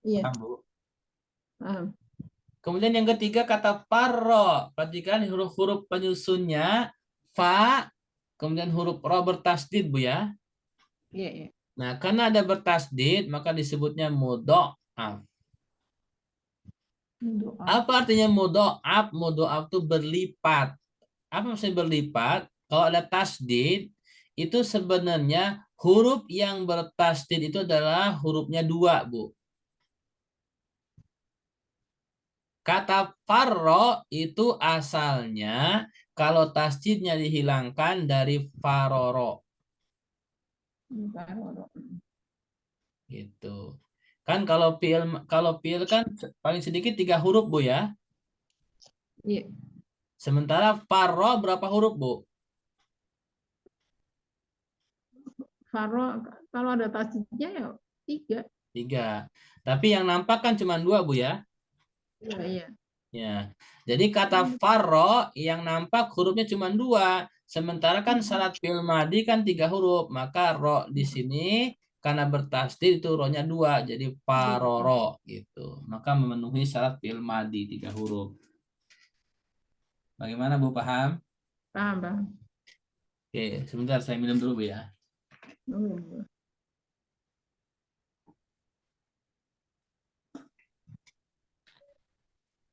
Iya. Paham, Bu? Paham. Kemudian yang ketiga kata farro. Perhatikan huruf-huruf penyusunnya fa, kemudian huruf ro bertasdid, Bu ya. Iya, iya. Nah, karena ada bertasdid, maka disebutnya mudho'af. Doa. Apa artinya mudho'af? Mudho'af itu berlipat. Apa maksudnya berlipat? Kalau ada tasdid, itu sebenarnya huruf yang bertasdid itu adalah hurufnya dua, Bu. Kata farro itu asalnya kalau tasdidnya dihilangkan dari faroro. Gitu. Kan kalau fiil kan paling sedikit 3 huruf, Bu ya. Iya. Sementara farro berapa huruf, Bu? Faro kalau ada tasdidnya ya 3. 3. Tapi yang nampak kan cuma 2, Bu ya. Iya, iya. Ya. Jadi kata farro yang nampak hurufnya cuma 2. Sementara kan syarat fiil madi kan 3 huruf. Maka ro di sini karena bertasdid itu ro-nya 2, jadi paroro gitu. Maka memenuhi syarat fi'il madi 3 huruf. Bagaimana Bu, paham? Paham, paham. Oke, sebentar saya minum dulu Bu ya. Oh,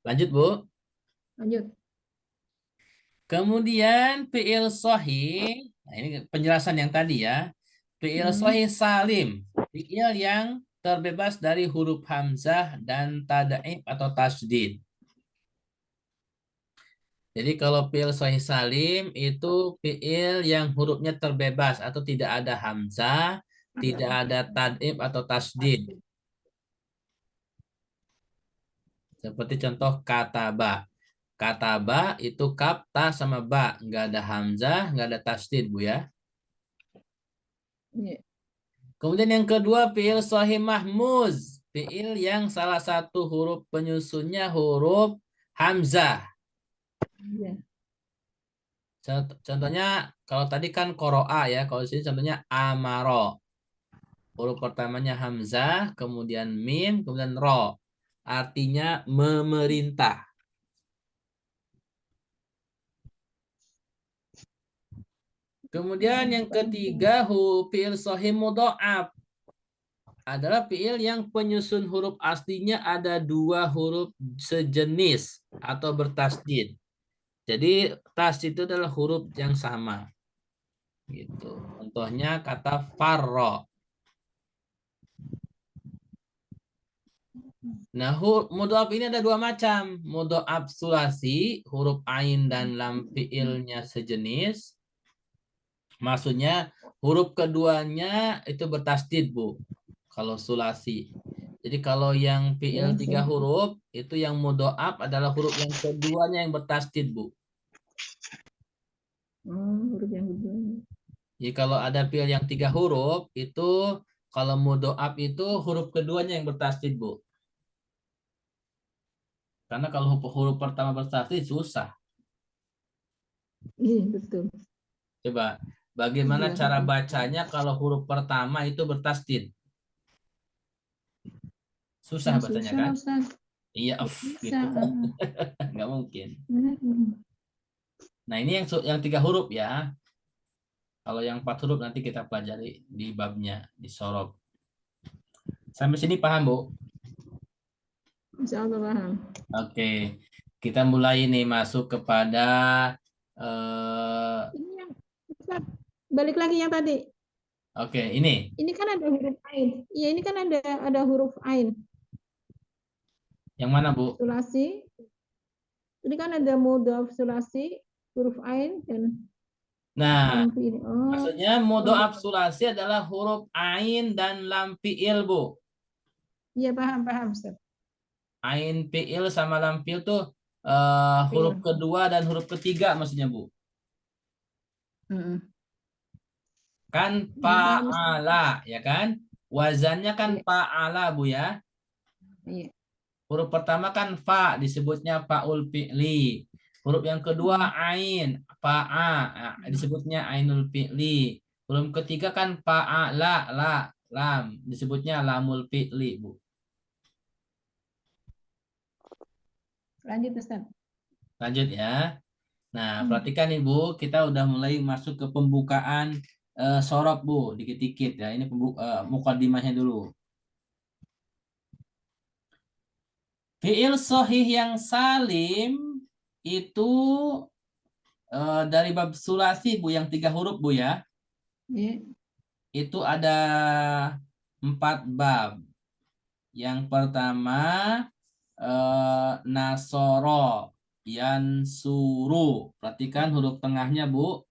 Lanjut Bu. lanjut. Kemudian fi'il sahih. Nah, ini penjelasan yang tadi ya. Fi'il sahih salim. Fi'il yang terbebas dari huruf hamzah dan tad'if atau tasydid. Jadi kalau fi'il sahih salim itu fi'il yang hurufnya terbebas atau tidak ada hamzah, tidak ada tad'if atau tasydid. Seperti contoh kataba. Kataba itu kaf, ta sama ba. Nggak ada hamzah, nggak ada tasydid Bu ya. Iya. Kemudian yang kedua fi'il sahih mahmuz. Fi'il yang salah satu huruf penyusunnya huruf hamzah. Iya. Contohnya kalau tadi kan koro'a ya. Kalau di sini contohnya amaro. Huruf pertamanya hamzah, kemudian mim, kemudian ro. Artinya memerintah. Kemudian yang ketiga fi'il sahih mudha'af adalah fi'il yang penyusun huruf aslinya ada 2 huruf sejenis atau bertasdid. Jadi tasdid itu adalah huruf yang sama. Gitu. Contohnya kata farro. Nah, mudhaf ini ada 2 macam. Mudhaf sulasi, huruf ain dan lam fi'ilnya sejenis. Maksudnya huruf keduanya itu bertasdid, Bu. Kalau sulasi. Jadi kalau yang fi'il 3 huruf, itu yang mudhaf adalah huruf yang keduanya yang bertasdid, Bu. Oh, huruf yang kedua. Jadi kalau ada fi'il yang 3 huruf, itu kalau mudhaf itu huruf keduanya yang bertasdid, Bu. Karena kalau huruf pertama bertasdid susah. Iya, betul. Coba, bagaimana Dua cara huruf. bacanya kalau huruf pertama itu bertasdid? Susah Yang bacanya susah, kan? Ustaz. Iya, Bisa. gitu. Nggak mungkin. Hmm. Nah, ini yang 3 huruf ya. Kalau yang 4 huruf nanti kita pelajari di babnya, di sorob. Sampai sini paham, Bu? Insya Allah paham. Oke, kita mulai nih masuk kepada eh Ini yang Ustaz, balik lagi yang tadi. oke, ini Ini kan ada huruf ain. Iya, ini kan ada huruf ain. yang mana, Bu? Sulasi. Ini kan ada mudhaf sulasi, huruf ain dan Nah, lam fi'il. Oh, maksudnya mudhoaf sulasi adalah huruf ain dan lam fi'il, Bu. iya paham, paham, Ustaz. Ain fi'il sama lam fi'il tuh huruf Fi'il. kedua dan huruf ketiga maksudnya, Bu. Mm-mm. Kan Iya, paham, Ustaz. fa'ala, ya kan? Wazannya kan Iya, fa'ala, Bu ya. iya. Huruf pertama kan fa, disebutnya fa'ul fi'li. Huruf yang kedua Mm. ain, fa'a, nah, disebutnya ainul fi'li. Huruf ketiga kan fa'ala, lam, disebutnya lamul fi'li, Bu. Lanjut, Ustaz. Lanjut ya. Nah, Hmm. perhatikan nih Bu, kita udah mulai masuk ke pembukaan sorab Bu, dikit-dikit ya. Ini mukadimahnya dulu. Fi'il sahih yang salim itu dari bab sulasi Bu, yang 3 huruf Bu ya. Iya. Itu ada 4 bab. Yang pertama nasoro, yansuru. Perhatikan huruf tengahnya Bu.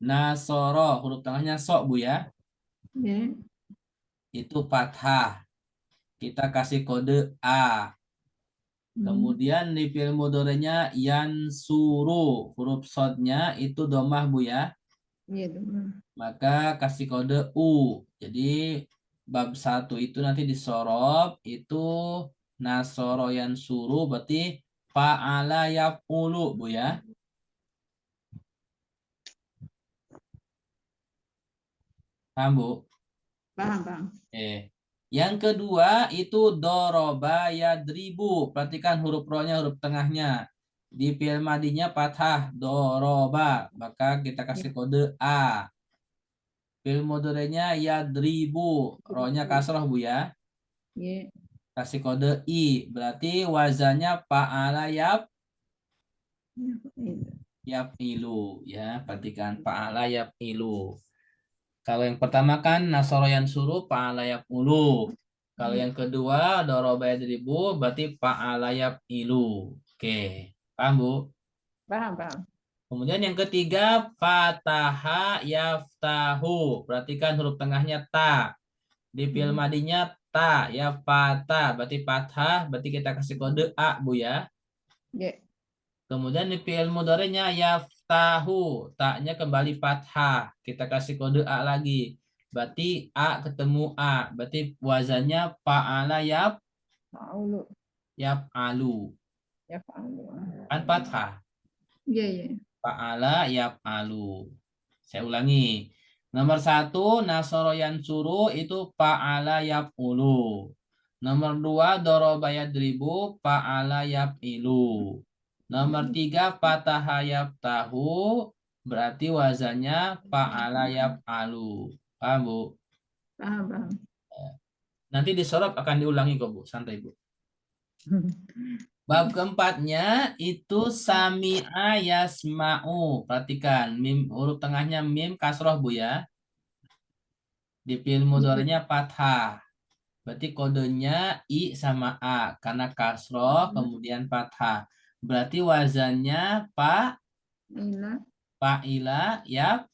Nasoro, huruf tengahnya sok Bu ya. Iya. Itu fathah. Kita kasih kode A. Hmm. Kemudian di fi'il mudhari'nya yansuru, huruf shadnya itu domah Bu ya. Iya, tuh. Maka kasih kode U. Jadi bab 1 itu nanti disorob itu nasoro yansuru berarti fa'ala yaf'ulu Bu ya. Paham Bu? Paham, paham. Yang kedua itu doroba yadribu. Perhatikan huruf ro-nya, huruf tengahnya. Di fi'il madinya fathah doroba, maka kita kasih kode A. Fi'il mudhari'nya yadribu, ro-nya kasroh Bu ya. Ya. Kasih kode I, berarti wazannya fa'ala yaf'ilu ya. Perhatikan fa'ala yaf'ilu. Kalau yang pertama kan nasoro yang suruh fa'ala yaf'ulu. Kalau yang kedua doroba yadribu berarti fa'ala yaf'ilu. Oke, paham Bu? Paham, paham. Kemudian yang ketiga fataha yaftahu. Perhatikan huruf tengahnya ta. Di fi'il madinya ta ya fata berarti fathah, berarti kita kasih kode A Bu ya. Ya. Kemudian di fi'il mudhari'nya yaftahu, taknya kembali fathah. Kita kasih kode A lagi. Berarti A ketemu A, berarti wazannya fa'ala Fa'ulu. yaf'alu. Ya, fa'ulu. Kan fathah. Iya, iya. Fa'ala yaf'alu. Saya ulangi. Nomor satu, nasoro yansuru itu fa'ala yaf'ulu. Nomor dua, doroba yadribu fa'ala yaf'ilu. Nomor tiga, fataha yaftahu berarti wazannya fa'ala yaf'alu. Paham Bu? Paham, paham. Nanti disorot akan diulangi kok Bu, santai Bu. Bab keempatnya itu sami'a yasma'u. Perhatikan, mim huruf tengahnya mim kasroh Bu ya. Di fi'il mudhari'nya fathah. Berarti kodenya I sama A karena kasroh kemudian fathah. Berarti wazannya Ila. fa'ila Ya,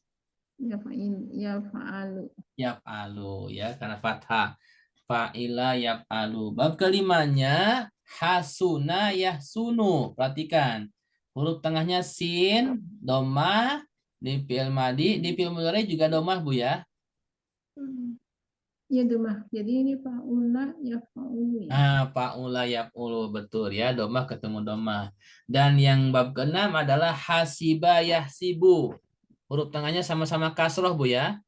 fa'il. Ya, fa'alu. yaf'alu ya karena fathah. Fa'ila yaf'alu. Bab kelimanya hasuna yahsunu. Perhatikan. Huruf tengahnya sin, domah, di fi'il madi, di fi'il mudhari juga domah Bu ya. Ya, domah. Jadi ini fa'ula, ya fa'ulu ya. Fa'ula yaf'ulu betul ya, domah ketemu domah. Dan yang bab keenam adalah hasiba yahsibu. Huruf tengahnya sama-sama kasroh Bu ya.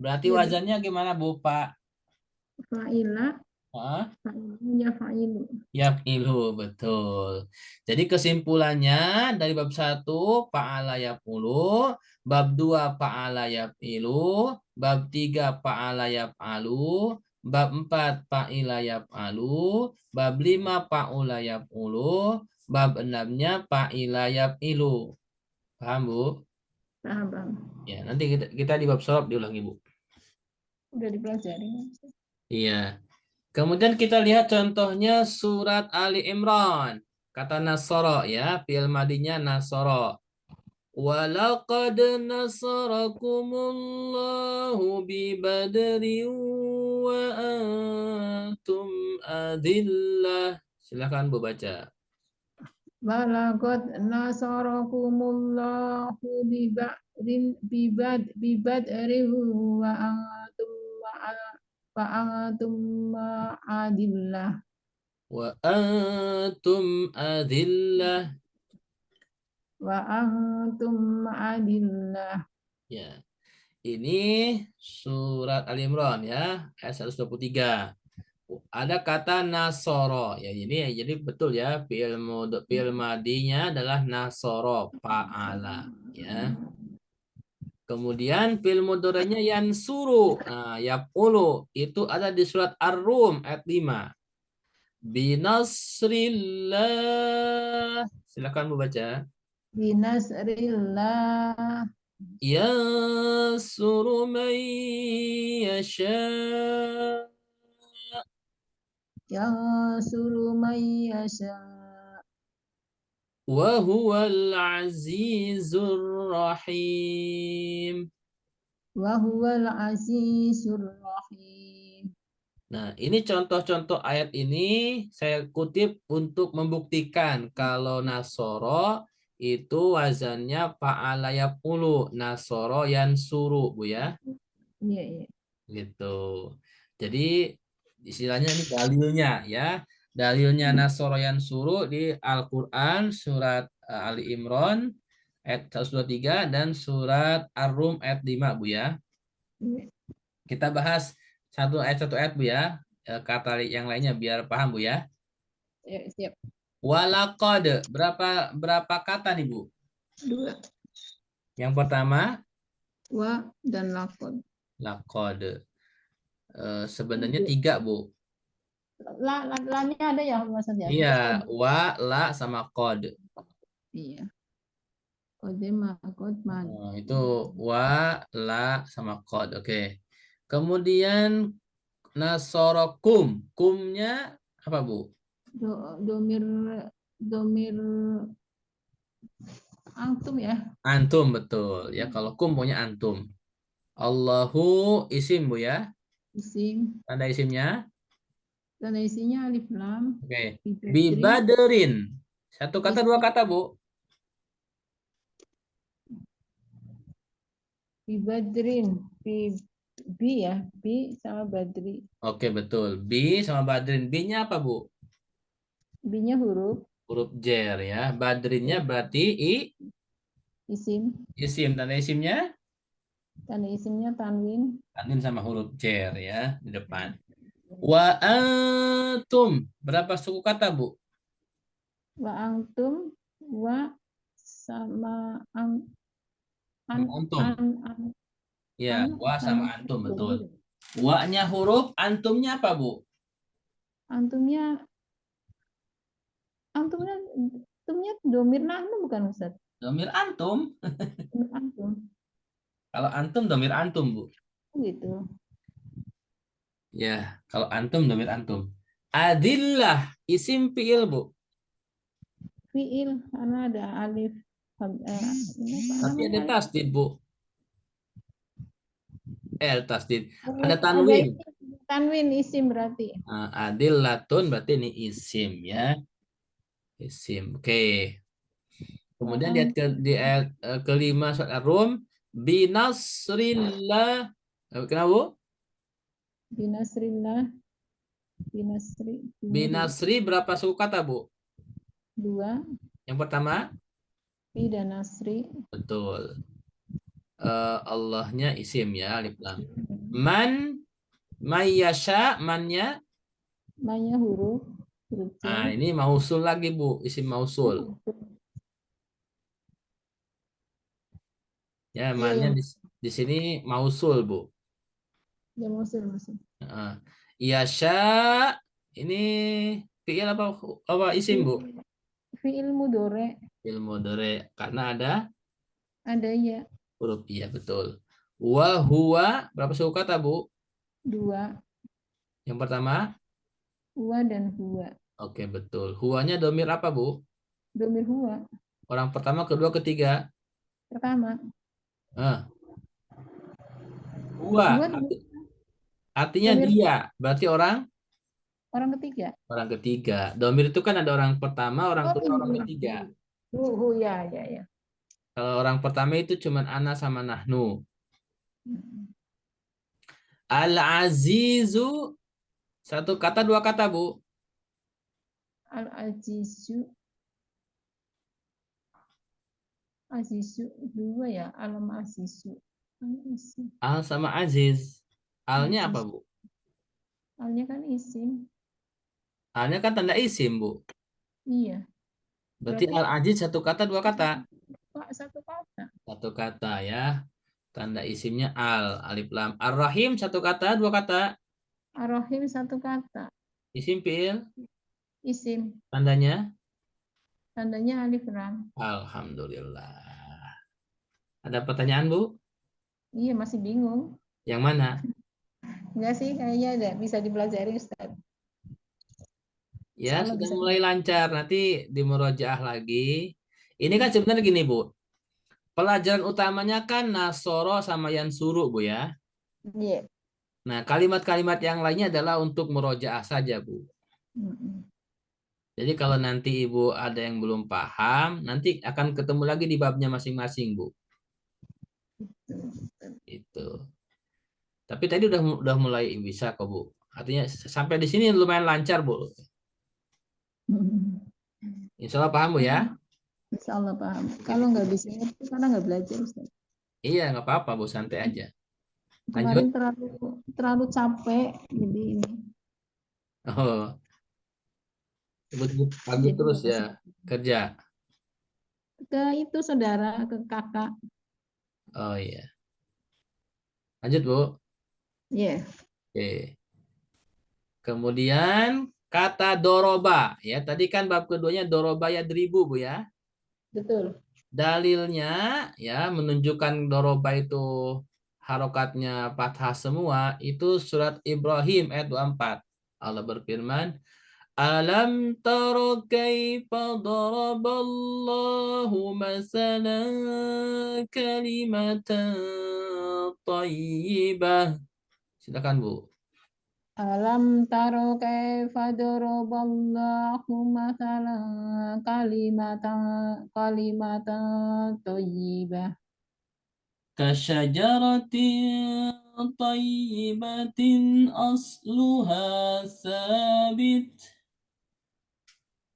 Berarti Ya, wazannya gimana Bu Pak? fa'ila, Hah? fa'ilu, ya fa'ilu. Yaf'ilu, betul. Jadi kesimpulannya dari bab 1 fa'ala yaf'ulu, bab 2 fa'ala yaf'ilu, bab 3 fa'ala yaf'alu, bab 4 fa'ila yaf'alu, bab 5 fa'ula yaf'ulu, bab 6-nya fa'ila yaf'ilu. Paham Bu? Paham, paham. Ya, nanti kita di bab sorob diulangi Bu. Udah dipelajari. Iya. Kemudian kita lihat contohnya surat Ali Imran. Kata Nasoro ya, fi'il madinya Nasoro. Walaqad nasarakumullahu bi badrin wa antum adillah. Silakan Bu baca. Walaqad nasarakumullahu bibadrin wa antum ma'adillah. Wa antum adillah. Wa antum ma'adillah. Ya. Ini surat Ali Imran ya, ayat 123. Ada kata nasoro ya, ini jadi betul ya, fi'il madinya adalah nasoro fa'ala ya. Kemudian fi'il mudhari'nya yansuru. Nah, yaf'ulu itu ada di surat Ar-Rum ayat 5. Binasrillah. Silakan membaca. Binasrillah. Yansuru man yasha. Yansuru man yasha. Wa huwal azizur rahim. Wa huwal azizur rahim. Nah, ini contoh-contoh ayat ini saya kutip untuk membuktikan kalau Nasoro itu wazannya fa'ala yaf'ulu, Nasoro yansuru, Bu ya. Iya, iya. Gitu. Jadi istilahnya ini dalilnya ya. Dalilnya Nasoro yansuru di Al-Qur'an surat Ali Imran ayat 123 dan surat Ar-Rum ayat 5, Bu ya. Iya. Kita bahas satu ayat Bu ya. Kata yang lainnya biar paham Bu ya. Ya, siap. Walaqad berapa berapa kata nih Bu? Dua. Yang pertama Wa dan lakon. laqad. Sebenarnya tiga Bu. Lanya ada ya maksudnya? Iya, Kod. wa, la sama qad. Iya. Kode ma, kod man. Itu wa, la sama qad. Oke. Kemudian nasorokum. Kumnya apa Bu? Domir domir antum ya. Antum betul. Ya kalau kum punya antum. Allahu isim Bu ya. Isim. Tanda isimnya. Dan isinya alif lam. Oke. Bibadrin. Bibaderin. Satu kata dua Isim. kata Bu. Bibadrin. Bi ya. Bi sama badri. Oke betul. Bi sama badrin. B-nya apa Bu? Bi-nya huruf. Huruf jer ya. Badrinnya berarti Isim. isim. Tanda isimnya. Tanda isimnya tanwin. Tanwin sama huruf jer ya di depan. Wa antum. Berapa suku kata Bu? Wa antum. Wa sama an, an, Sama antum. an, Ya, an wa sama sama antum betul. Wa-nya huruf, antumnya apa Bu? antumnya antumnya antumnya domir nahnu bukan Ustaz? Domir antum. Domir antum. Kalau antum domir antum Bu. Gitu. Ya, kalau antum domir antum. Adillah isim fiil Bu. Fiil karena ada alif ini apa Tapi namanya ada alif? tasdid Bu. Tasdid. Ada Ada tanwin. tanwin isim berarti. Nah, adillatun berarti ini isim ya. Isim. Oke. Wa Kemudian lihat an di ayat kelima surat Ar-Rum. Binasrillah. Kenapa Bu? binasrillah binasri ini huruf Binasri berapa suku kata Bu? dua Yang pertama, fi dan nasri betul. Allahnya isim ya, alif lam. Man, mayyasha, mannya. manya huruf Nah, jar. ini mausul lagi Bu, isim mausul. Oh, Ya, iya mannya yang di sini mausul Bu. ya masuk. Nah, yasha, ini fiil apa isim Bu? Fiil mudore Fiil mudhari karena ada ada ya huruf iya betul. Wa huwa berapa suku kata Bu? dua Yang pertama, huwa dan huwa. oke betul. Huwanya domir apa Bu? Domir huwa Orang pertama, kedua, ketiga. pertama. Nah, huwa Huwa artinya domir dia. Berarti orang orang ketiga. orang ketiga. Domir itu kan ada orang pertama, orang Oh kedua, orang iya. ketiga. Hu ya. Kalau orang pertama itu cuman ana sama nahnu. Al-azizu satu kata dua kata Bu. Al azizu azizu dua ya alam azizu. Al sama aziz. Alnya apa Aziz. Bu? Alnya kan isim. Alnya kan tanda isim Bu. Iya. Berarti Berarti al-aziz satu kata dua kata. Pak satu kata. Satu kata ya. Tanda isimnya al, alif lam. Ar-Rahim satu kata dua kata. Ar-Rahim satu kata. Isim fiil. Isim. Tandanya Tandanya alif lam. alhamdulillah. Ada pertanyaan Bu? Iya masih bingung. Yang mana? Enggak sih kayaknya ada bisa dipelajari Ustaz. Ya, Insyaallah sudah bisa. mulai lancar. Nanti di murojaah lagi. Ini kan sebenarnya gini, Bu. Pelajaran utamanya kan Nasoro sama Yansuru, Bu ya. Iya. Nah, kalimat-kalimat yang lainnya adalah untuk murojaah saja, Bu. Mm-mm. Jadi kalau nanti Ibu ada yang belum paham, nanti akan ketemu lagi di babnya masing-masing, Bu. Itu. Tapi tadi udah mulai bisa kok, Bu. Artinya sampai di sini lumayan lancar, Bu. Insya Allah paham, Bu ya? Insya Allah paham. Kalau nggak bisa ngerti karena nggak belajar Ustaz. Iya, nggak apa-apa, Bu. Santai aja. Lanjut. Kemarin terlalu capek, jadi ini. Oh, sebut pagi Jadi terus nggak ya bisa. kerja. Ke itu saudara, ke kakak. Oh iya. Lanjut, Bu. Iya, Oke. Kemudian kata doroba ya. Tadi kan bab keduanya doroba ya dribu, Bu ya. betul. Dalilnya ya menunjukkan doroba itu harokatnya fathah semua itu surat Ibrahim ayat 24. Allah berfirman, Alam taro kaifa daraballahu masalan kalimatan thayyibah. Silakan, Bu. Alam taro kaifa daraballahu mathalan kalimatan thayyibah. Kasyajaratin tayyibatin asluha sabit.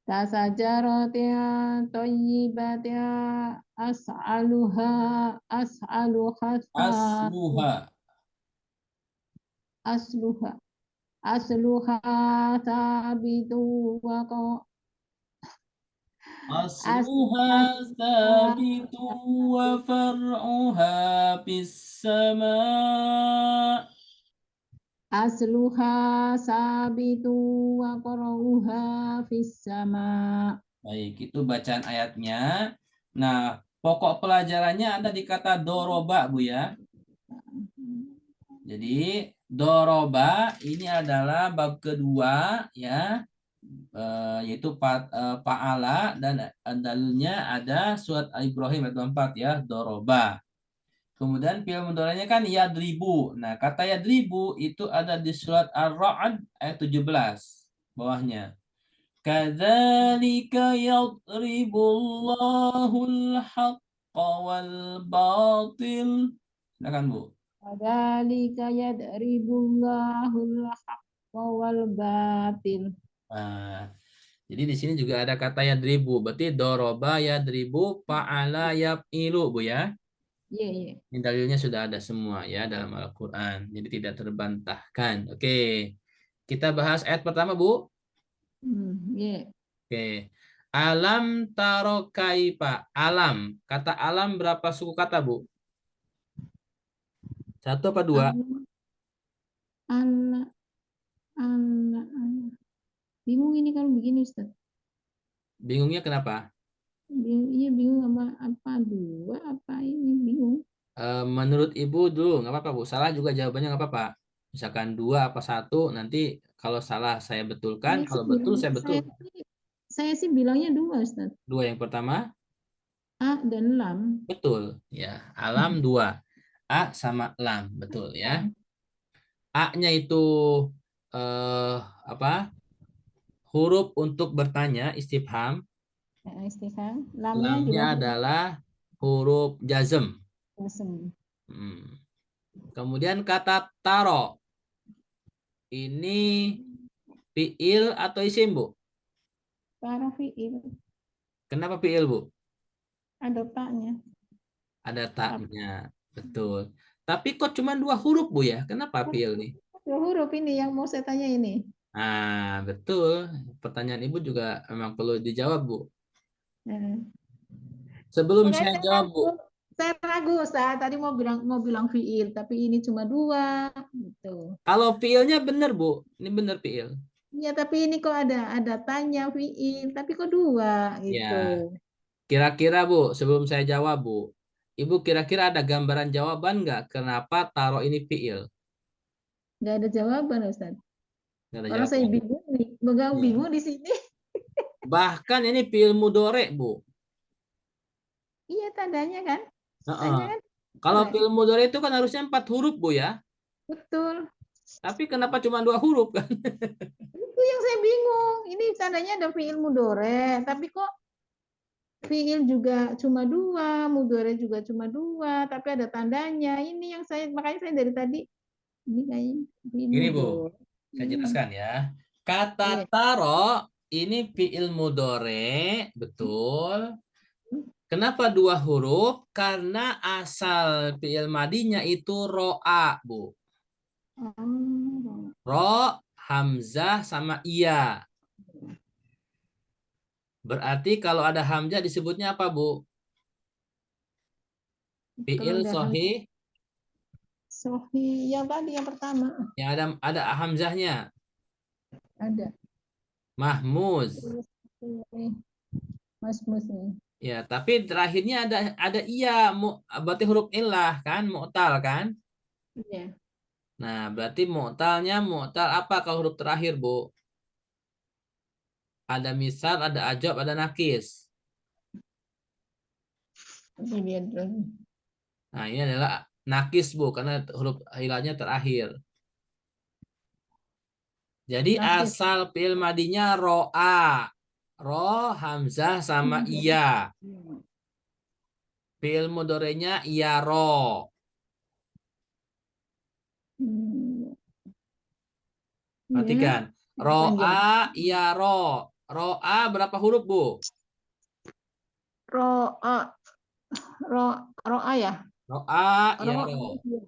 Kasajaratin thayyibatin as'aluha as'aluha Asluha. asluha asluha sabitu wa Asluha sabitu wa far'uha bis sama. asluha sabitu wa qara'uha fis sama. Baik, itu bacaan ayatnya. Nah, pokok pelajarannya ada di kata doroba, Bu ya. Jadi, doroba ini adalah bab kedua ya, yaitu Pa'ala dan dalilnya ada surat Ibrahim ayat 24 ya, doroba. Kemudian fi'il mudhari'nya kan yadribu. Nah, kata yadribu itu ada di surat Ar-Ra'd ayat 17 bawahnya. Kadzalika yadribullahul haqqa wal batil. Silakan, Bu. Kadzalika yadribullahul haqqa wal batil. Nah, jadi di sini juga ada kata yadribu. Berarti doroba yadribu fa'ala yaf'ilu, Bu ya. Iya, iya. Ini dalilnya sudah ada semua ya dalam Al-Quran. Jadi tidak terbantahkan. Oke. Kita bahas ayat pertama, Bu. Iya. Oke. Alam taro kaifa. Alam. Kata alam berapa suku kata, Bu? Satu apa dua? Allah, Allah, Allah, Allah. Bingung ini kalau begini, Ustaz. Bingungnya kenapa? Bingung, iya bingung sama apa dua, apa ini bingung. Menurut Ibu dulu, nggak apa-apa, Bu. Salah juga jawabannya nggak apa-apa. Misalkan dua apa satu, nanti kalau salah saya betulkan, Saya sih kalau betul bilang, saya betul. saya sih bilangnya dua, Ustaz. Dua yang pertama, A dan lam. betul. Ya, alam dua. A sama lam, betul ya. A-nya itu eh apa? Huruf untuk bertanya, istifham. Istifham. Lamnya Lamnya juga adalah huruf jazm. huruf. Hmm. Kemudian kata taro. Ini fiil atau isim, Bu? Para fiil. Kenapa fiil, Bu? Ada taknya. Ada Tapi taknya. Betul. Tapi kok cuma dua huruf, Bu ya? Kenapa fiil nih? dua huruf ini yang mau saya tanya ini. Ah, betul. Pertanyaan Ibu juga memang perlu dijawab, Bu. Eh, Sebelum Makanya saya jawab, Bu. saya ragu, Ustaz. Tadi mau bilang fiil, tapi ini cuma dua, gitu. Kalau fiilnya benar, Bu. Ini benar fiil. Iya, tapi ini kok ada tanya fiil, tapi kok dua, gitu. Ya, kira-kira, Bu, sebelum saya jawab, Bu. Ibu kira-kira ada gambaran jawaban nggak kenapa taruh ini fiil? Nggak ada jawaban, Ustaz. Nggak ada Orang saya jawaban. bingung nih, megang Iya. bingung di sini. Bahkan ini fiil mudore, Bu. Iya, tandanya kan? Heeh. Tanya kan? Kalau Sore. fiil mudore itu kan harusnya 4 huruf, Bu ya. Betul. Tapi kenapa cuma 2 huruf kan? Itu yang saya bingung. Ini tandanya ada fiil mudore, tapi kok fiil juga cuma dua, mudore juga cuma dua, tapi ada tandanya. Ini yang saya makanya saya dari tadi ini kayaknya fiil Gini, Bu. mudore. Saya jelaskan ya. Kata Iya. taro ini fiil mudore, betul. Kenapa dua huruf? Karena asal fi'il madinya itu ro'a, Bu. Oh, Ro, hamzah, sama iya. Berarti kalau ada hamzah disebutnya apa, Bu? kalau Fi'il udah sohih Sohi yang tadi yang pertama yang ada hamzahnya. ada. Mahmuz. Terus ini Mas Mus nih. Ya, tapi terakhirnya ada iya, berarti huruf illah kan, mu'tal kan? Iya. Nah, berarti mu'tal apa kalau huruf terakhir, Bu? Ada misal, ada ajob, ada nakis. Ini lihat lagi. Nah, ini adalah nakis, Bu, karena huruf ilahnya terakhir. Jadi Nakis. asal fi'il madinya ro'a. Ro, hamzah, sama iya. Fi'il mudhari'nya iya ro. Hmm, Perhatikan. ya, Ro'a, panjang. iya ro. Ro'a berapa huruf, Bu? Roa, roa ya. Ro'a, iya Ro ro. alif ya.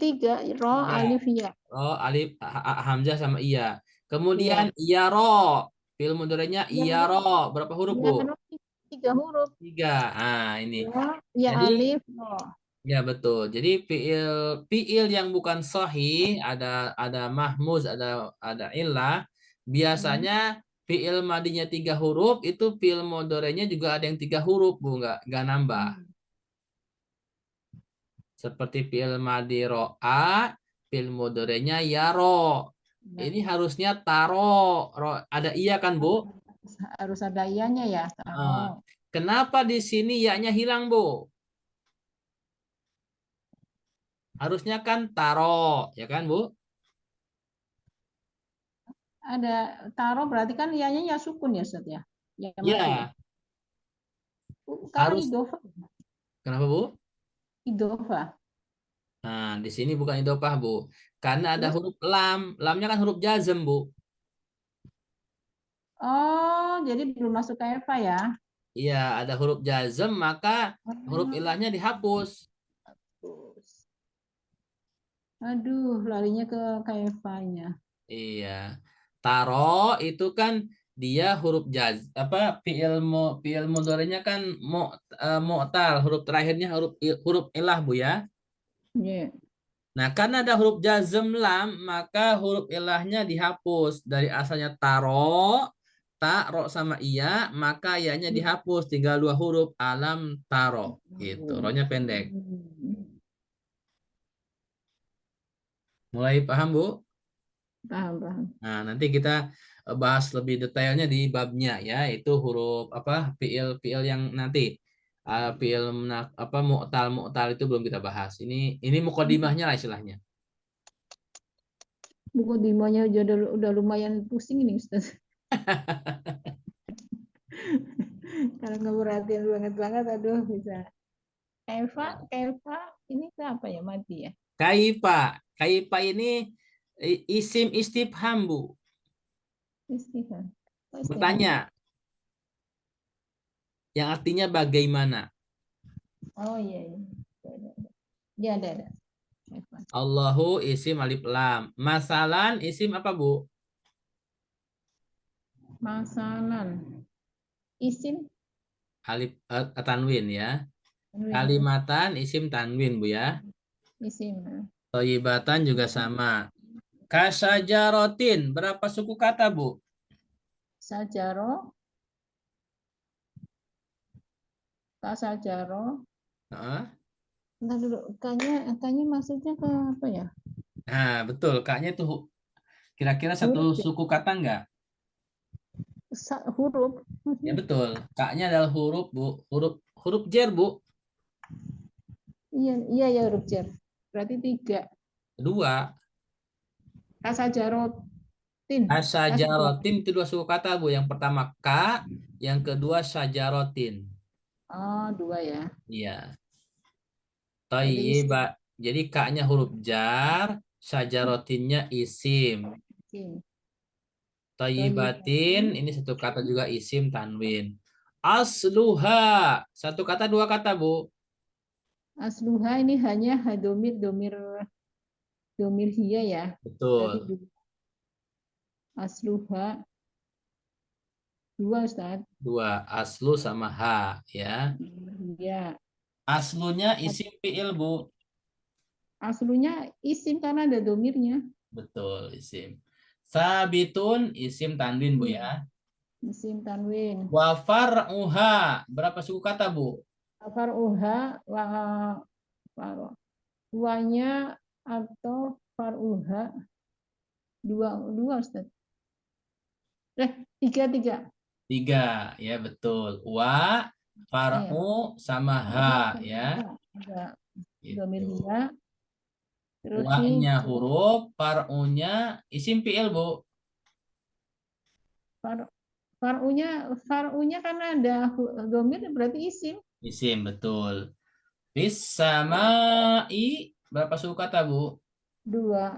Tiga. Ro Tiga. alif ya. Ro, alif, hamzah, sama iya. Kemudian Iya. iya ro. Fi'il mudhari'nya Ya, iya ro. Berapa huruf, Bu? ya, ro tiga huruf. Tiga. Ah, ini. Ya, ya Jadi alif ro. ya betul. Jadi fiil fiil yang bukan sahih ada mahmuz, ada illah. Hmm. Biasanya fiil madinya tiga huruf itu fiil mudhari'nya juga ada yang tiga huruf, Bu, nggak nambah. Hmm. Seperti fiil madi ro'a, fiil mudhari'nya yaro. Ya. Ini harusnya taro. Ada iya kan, Bu? Harus ada ianya ya. Ah, Taro. kenapa di sini ya-nya hilang, Bu? Harusnya kan taro, ya kan, Bu? Ada taro berarti kan ianya ya sukun ya Ustaz ya. Ya mati ya. Ya, Kalau harus. idofa, Kenapa, Bu? idofa. Nah, di sini bukan idopah, Bu. Karena ada Terus, huruf lam. Lamnya kan huruf jazm, Bu. oh, jadi belum masuk ke Eva ya. Iya, ada huruf jazm, maka huruf Oh, ilahnya dihapus. terus. Aduh, larinya ke Eva-nya. Iya. Taro itu kan dia huruf apa fiil mudhari'nya kan mu'tal, huruf terakhirnya huruf ilah, Bu ya. Iya. Nah, karena ada huruf jazm lam, maka huruf ilahnya dihapus. Dari asalnya taro, ta, ro, sama iya, maka ianya dihapus. Tinggal dua huruf, alam taro. Gitu, ronya pendek. Mulai paham, Bu? Paham, paham. Nah, nanti kita bahas lebih detailnya di babnya ya, itu huruf apa fiil yang nanti fiil apa mu'tal mu'tal itu belum kita bahas. Ini mukadimahnya lah istilahnya. Buku Dimanya udah lumayan pusing ini Ustaz. Kalau nggak perhatian banget, aduh bisa. Eva, ini ke apa ya? Mati ya? Kaifa. Kaifa ini isim istifham, Bu. Istighfar. Oh, istighfar. Bertanya, yang artinya bagaimana. Oh iya, iya. Ya, ada. Eva. Allahu isim alif lam. Masalan isim apa, Bu? Masalan. Isim. Alif tanwin ya. Anwin. Kalimatan isim tanwin, Bu ya. Isim. Toyibatan juga sama. Kasajarotin, berapa suku kata, Bu? Sajaro. Kasajaro. Heeh. Entar dulu. Kayaknya maksudnya ke apa ya? Nah, betul. Kaknya itu kira-kira satu Huruf ya? suku kata enggak? Huruf. Ya, betul. Kaknya adalah huruf, Bu. Huruf huruf jer, Bu. Iya, iya ya huruf jar. Berarti tiga. Dua. Kasajarotin. Kasajarotin. Kasajarotin itu dua suku kata, Bu. Yang pertama ka, yang kedua sajarotin. Oh, dua ya. Iya. Berarti isim. Toyiba. Jadi kaknya huruf jar, sajarotinnya isim. Isim. Toyibatin Toyibatin. ini satu kata juga isim tanwin. Asluha. Satu kata, dua kata, Bu. Asluha ini hanya domir domir domir hiya ya. Berarti Betul. asluha dua Ustaz. Dua. Aslu sama ha, ya. Ya. Aslunya isim fi'il, Bu. Aslunya isim karena ada domirnya. Betul, isim. Sabitun, isim tanwin, Bu, Iya, ya. isim tanwin. Wa far'uha. Berapa suku kata, Bu? Faruha wa wanya atau faruha dua dua Ustaz. Tiga tiga. Tiga, ya betul. Wa, Iya. far'u, sama ha, Faruha ya. ada domir Gitu. dia. Terus nih Wa-nya huruf, far'unya isim fi'il, Bu. far farunya farunya karena ada domir berarti isim Isim, betul. Fis samai, berapa suku kata, Bu? dua.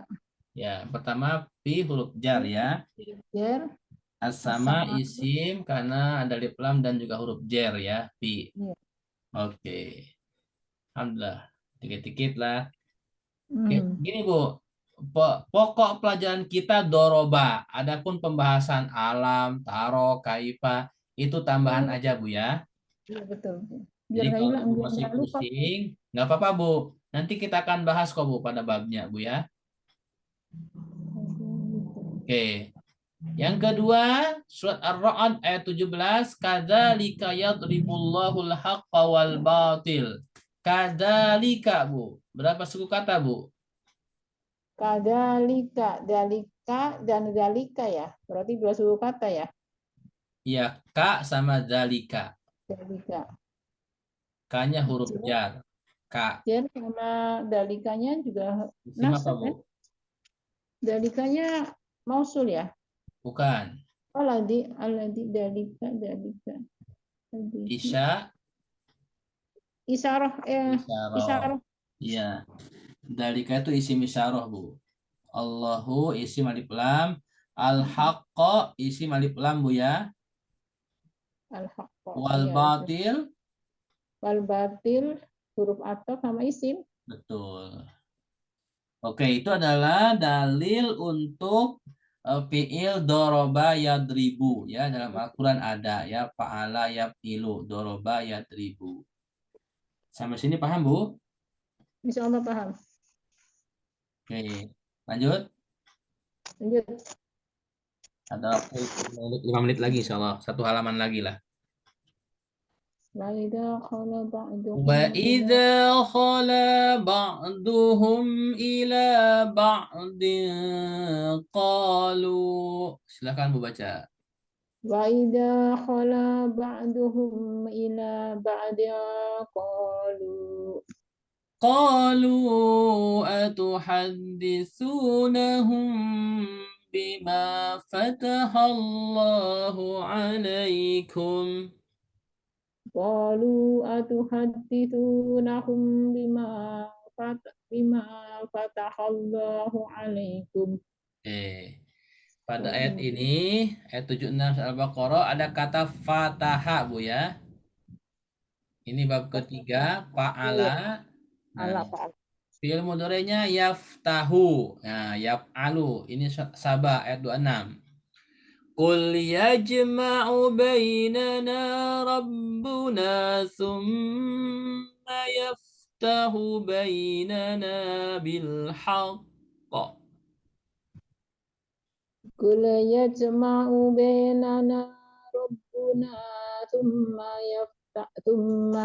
Ya, pertama fi huruf jar, ya. Jar As-sama sama. isim karena ada lip lam dan juga huruf jar, ya. Fi. Iya. Oke. Alhamdulillah. Dikit-dikit lah. Oke, Hmm. gini Bu, pokok pelajaran kita doroba. Adapun pembahasan alam, taro, kaifa, itu tambahan aja Bu, ya. Iya betul. Biar Jadi nggak kalau hilang, Ibu biar masih nggak lupa. pusing, nggak apa-apa Bu. Nanti kita akan bahas kok Bu pada babnya Bu, ya. Oke. Yang kedua, surat Ar-Ra'd ayat 17, kadzalika yadribullahul haqqa wal batil. Kadzalika Bu. Berapa suku kata Bu? Kadalika, dalika dan dalika ya. Berarti dua suku kata ya. Ya, ka sama dzalika. Dalika. K-nya huruf Jar, jar. K. jar sama dalikanya juga Isim apa, nasab Bu? kan? Dalikanya mausul ya. Bukan. Aladi dalika dalika. Dalika. Isya, Isyarah isyarah. isyarah. Iya. Dalika itu isim isyarah, Bu. Allahu isim alif lam. Al-haqqa isim alif lam, Bu, ya. Al-haqqa. Wal Iya. batil. Wal batil huruf ataf sama isim. Betul. Oke, itu adalah dalil untuk fiil doroba yadribu, ya. Dalam Al-Quran ada, ya. Fa'ala yaf'ilu. Doroba yadribu. Sampai sini paham, Bu? Insya Allah paham. Oke, lanjut. Lanjut. Ada waktu 5 menit lagi, insya Allah. Satu halaman lagi lah. Wa idza khala ba'duhum ila وَإِذَا خَلَا بَعْضُهُمْ إِلَى بَعْضٍ قَالُوا. Silakan Bu baca. wa idza khala ba'duhum ila ba'din qalu قَالُوا أَتُحَدِّثُونَهُم بِمَا فَتَحَ اللَّهُ عَلَيْكُمْ. qalu atuhadditsunahum bima fatahallahu alaikum. Eh, pada ayat Qalu ini, ayat 76 Al-Baqarah ada kata fataha, Bu, ya. Ini bab ketiga, fa'ala. ya Nah, ala fa'al. fi'il mudhari'nya yaftahu. Nah, yaf'alu. Ini Sabah ayat 26. Qul yajma'u bainana rabbuna thumma yaftahu bainana bil haqq. Qul yajma'u bainana rabbuna thumma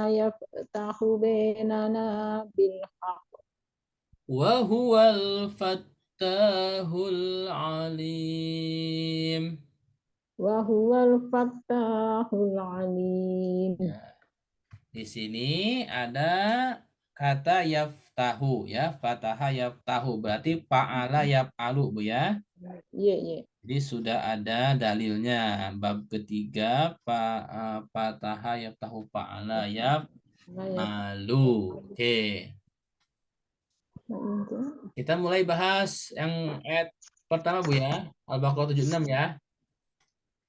yaftahu bainana bil haqq Wa huwal fattahul alim. wa huwal fattahul alim. Ya. Di sini ada kata yaftahu, ya. Fataha yaftahu berarti fa'ala yaf'alu, Bu, ya. Iya, iya. Jadi sudah ada dalilnya. Bab ketiga fataha yaftahu fa'ala Nah, ya. yaf'alu. Oke. Kita mulai bahas yang ayat pertama, Bu, ya. Al-Baqarah 76, ya.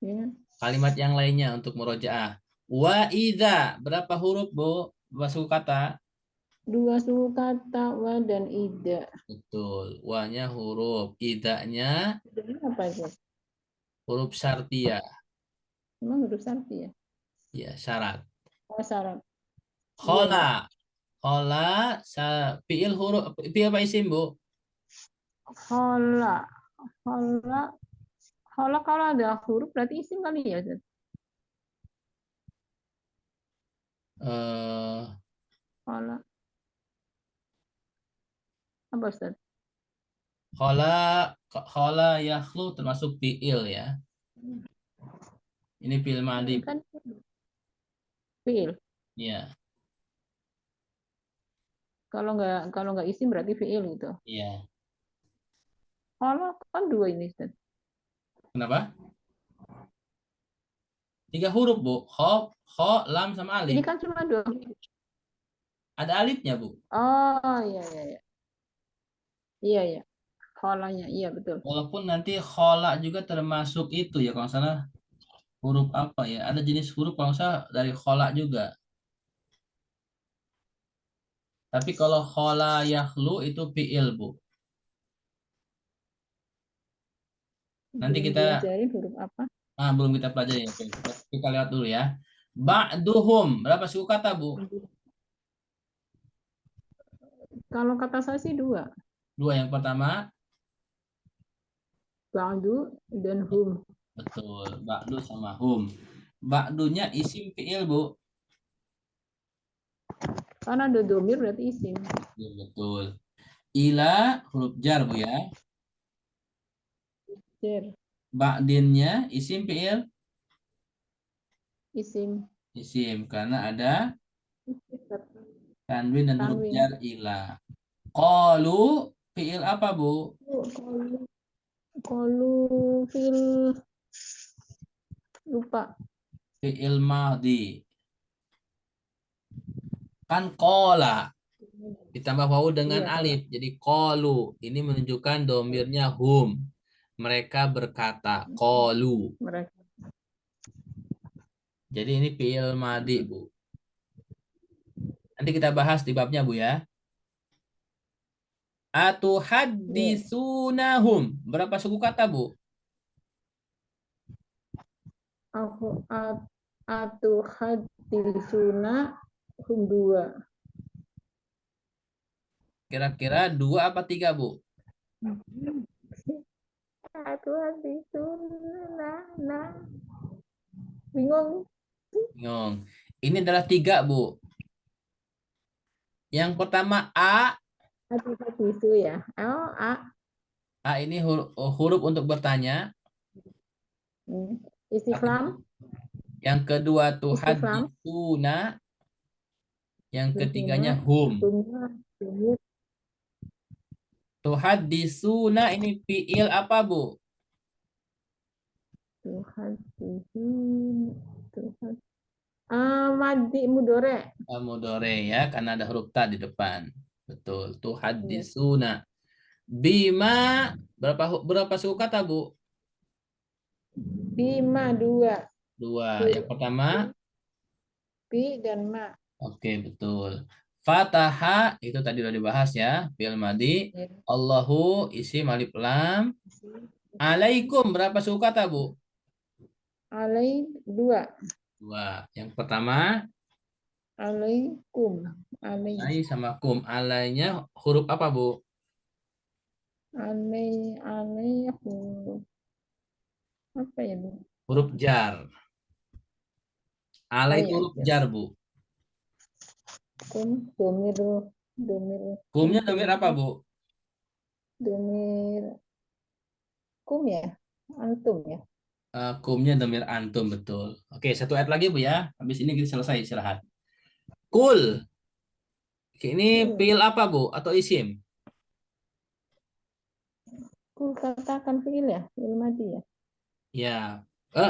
Ya. Kalimat yang lainnya untuk murojaah. Wa idza. Berapa huruf, Bu? Berapa suku kata? 2 suku kata wa dan ida. Betul. Wa-nya huruf. Idanya Ini apa itu? huruf syartiyah. Emang huruf sarfi ya? Ya, syarat. Oh, syarat. Iya, Khola. iya. Khola. Fiil huruf. Fiil apa isim, Bu? Hola. Hola. Hola kalau ada huruf berarti isim kali ya, Ustaz? Eh, Hola. Apa, Ustaz? khola. Khola yakhlu termasuk fiil ya. Ini fiil Ini madhi. kan fiil. Ya, Kalau nggak isim berarti fiil gitu. iya. Hola kan 2 ini, Ustaz. Kenapa? 3 huruf, Bu. Kho, lam sama Ini alif. kan cuma 2. Ada alifnya, Bu. Oh, iya, iya, iya. Iya, iya. Holanya, iya betul. Walaupun nanti khola juga termasuk itu ya, kalau nggak salah huruf apa ya? Ada jenis huruf kalau nggak salah dari khola juga. Tapi kalau khola yakhlu itu fiil, Bu. Nanti Belum kita diajarin huruf apa. belum kita pelajari. Oke. Kita lihat dulu ya. Ba'duhum. Berapa suku kata, Bu? Kalau kata saya sih 2. Dua. Yang pertama, Ba'du dan hum. betul. Ba'du sama hum. Ba'dunya isim fiil, Bu. Karena ada domir berarti isim. Betul, betul. Ila huruf jar, Bu ya. Jar, Ba'dinnya isim fiil. isim. Isim karena ada tanwin dan huruf Tanwin. jar ila. Qalu fiil apa, Bu? Kalau fil lupa. Fiil madhi. Kan qala ditambah wawu dengan Iya, kalau alif. Jadi qalu ini menunjukkan domirnya hum. Mereka berkata qalu. mereka. Jadi ini fiil madhi, Bu. Nanti kita bahas di babnya, Bu ya. Iya. Atuhaddisunahum. Berapa suku kata, Bu? Aku atu hadisuna hum 2. Kira-kira 2 apa 3, Bu? Atu hadisuna nah. Bingung. Bingung. Ini adalah 3, Bu. Yang pertama A. Atu hadisu ya. Oh, A ini huruf untuk bertanya. Hmm. Artinya. Istiflam. Yang kedua tuh Istiflam. haditsuna. Yang Dusuna. ketiganya hum. Dumna. Dumit. Tuh haditsuna ini fiil apa, Bu? Tuhan. Tuhan. Madi mudore. Mudore ya, karena ada huruf ta di depan. Betul. Tuh Iya. haditsuna. Bima berapa suku kata, Bu? Bima 2. 2. Yang Huruf pertama, bi dan ma. oke, betul. Fataha itu tadi udah dibahas ya, fiil madi. Ya. Allahu isim alif lam. Alaikum berapa suku kata, Bu? Alai 2. 2. Yang pertama, Alaikum. Alai. alai sama kum. Alainya huruf apa, Bu? Alai. Alai huruf apa ya, Bu? Huruf jar. Oh Alai itu ya, huruf jar. jar, Bu. Kum domir domir Kumnya domir apa, Bu? domir kum ya. Antum ya. Kumnya domir antum, betul. Oke, satu ayat lagi, Bu ya. Habis ini kita selesai istirahat. Kul. Oke, ini Kul. fiil apa, Bu? Atau isim? Kul katakan fiil ya. Fiil madi ya. Ya.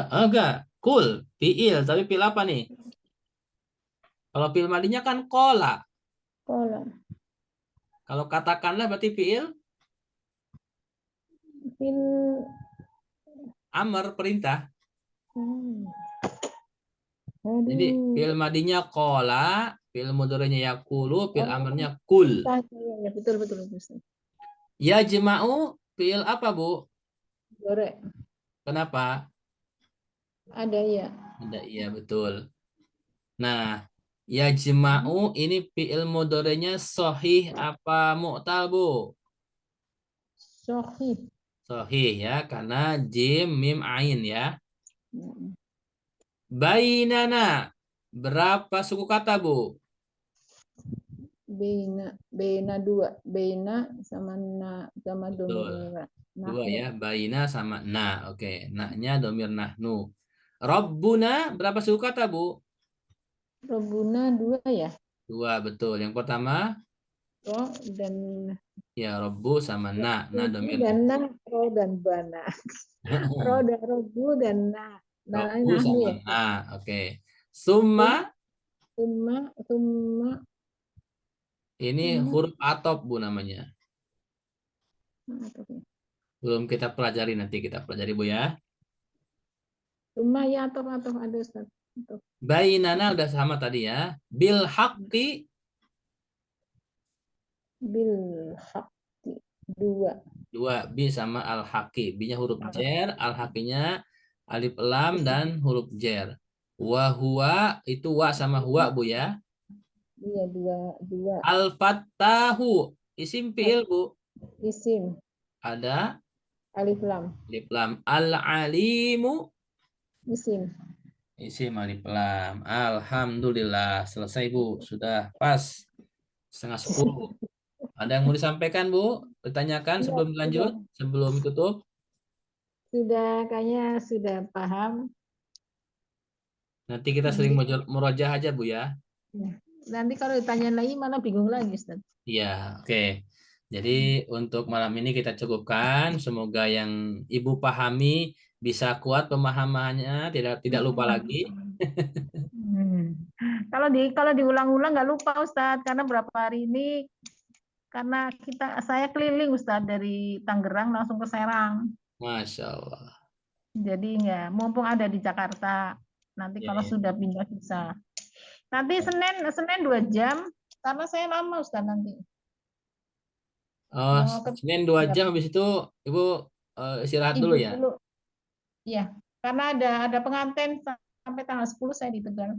Enggak. Kul. Fiil. Tapi fiil apa nih? Kalau fiil madinya kan kola. Kola. Kalau katakanlah berarti fiil Fiil. amr, perintah. Hmm. Jadi Aduh. fi'il madinya kola, fi'il mudhari'nya yakulu, fi'il Oh, amarnya kul. ya, ya, betul, betul, betul. Ya jema'u fi'il apa, Bu? Dorek. Kenapa? Ada ya. Ada iya betul. Nah, ya jema'u ini fi'il mudhari'nya sahih apa mu'tal, Bu? Sohib. Sahih ya, karena jim mim ain ya. Mm. Bainana berapa suku kata, Bu? Bena, bena dua. Bena sama na, sama Betul. domir Dua nahnu. ya, baina sama na. Oke, na-nya domir nahnu. Rabbuna berapa suku kata, Bu? Robuna dua ya. Dua, betul. Yang pertama, Ro dan ya Rabbu sama na Robu domir. dan na, ro dan bana. Ro dan robu dan na. Nah, Rabbu nahnu sama ya. na. Oke. Summa Summa, summa, ini summa. huruf atop, Bu, namanya. Belum kita pelajari, nanti kita pelajari, Bu, ya. Summa ya atau ada Ustaz. Atau Bainana udah sama tadi ya. Bil haqqi bil hakti dua. dua, bi sama al haqqi. Bi-nya huruf jer, al haqqinya alif lam dan huruf jer. Wa huwa itu wa sama huwa, Bu, ya. Iya, dua, dua. Al fattahu isim fiil, Bu. Isim, Ada alif lam. alif lam. Al alimu Isim. isim alif lam. Alhamdulillah selesai, Bu. Sudah pas setengah 10. Ada yang mau disampaikan, Bu? Ditanyakan Iya, sebelum lanjut, sebelum tutup. kayaknya sudah paham. Nanti kita sering Nanti, murojaah aja, Bu, ya. ya. Nanti kalau ditanya lagi malah bingung lagi, Ustaz. Iya, oke. Jadi untuk malam ini kita cukupkan. Semoga yang Ibu pahami bisa kuat pemahamannya, tidak tidak lupa lagi. Hmm. Kalau diulang-ulang nggak lupa Ustadz, karena berapa hari ini karena saya keliling Ustadz dari Tangerang langsung ke Serang. Masya Allah. Jadi nggak, mumpung ada di Jakarta. Nanti Ya, kalau ya. sudah pindah bisa. Nanti Senin Senin 2 jam karena saya lama Ustadz nanti. Oh, Mau ke Senin 2 jam, ya, habis itu Ibu istirahat dulu Ibu ya. dulu. Iya, karena ada pengantin sampai tanggal 10 saya di Tegal.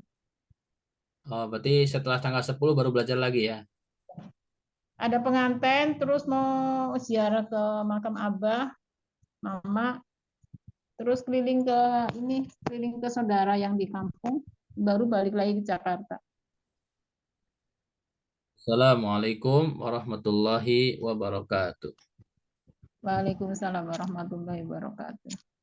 Oh, berarti setelah tanggal 10 baru belajar lagi ya. Ada pengantin terus mau ziarah ke makam Abah, Mama, terus keliling ke saudara yang di kampung, baru balik lagi ke Jakarta. Assalamualaikum warahmatullahi wabarakatuh. Waalaikumsalam warahmatullahi wabarakatuh.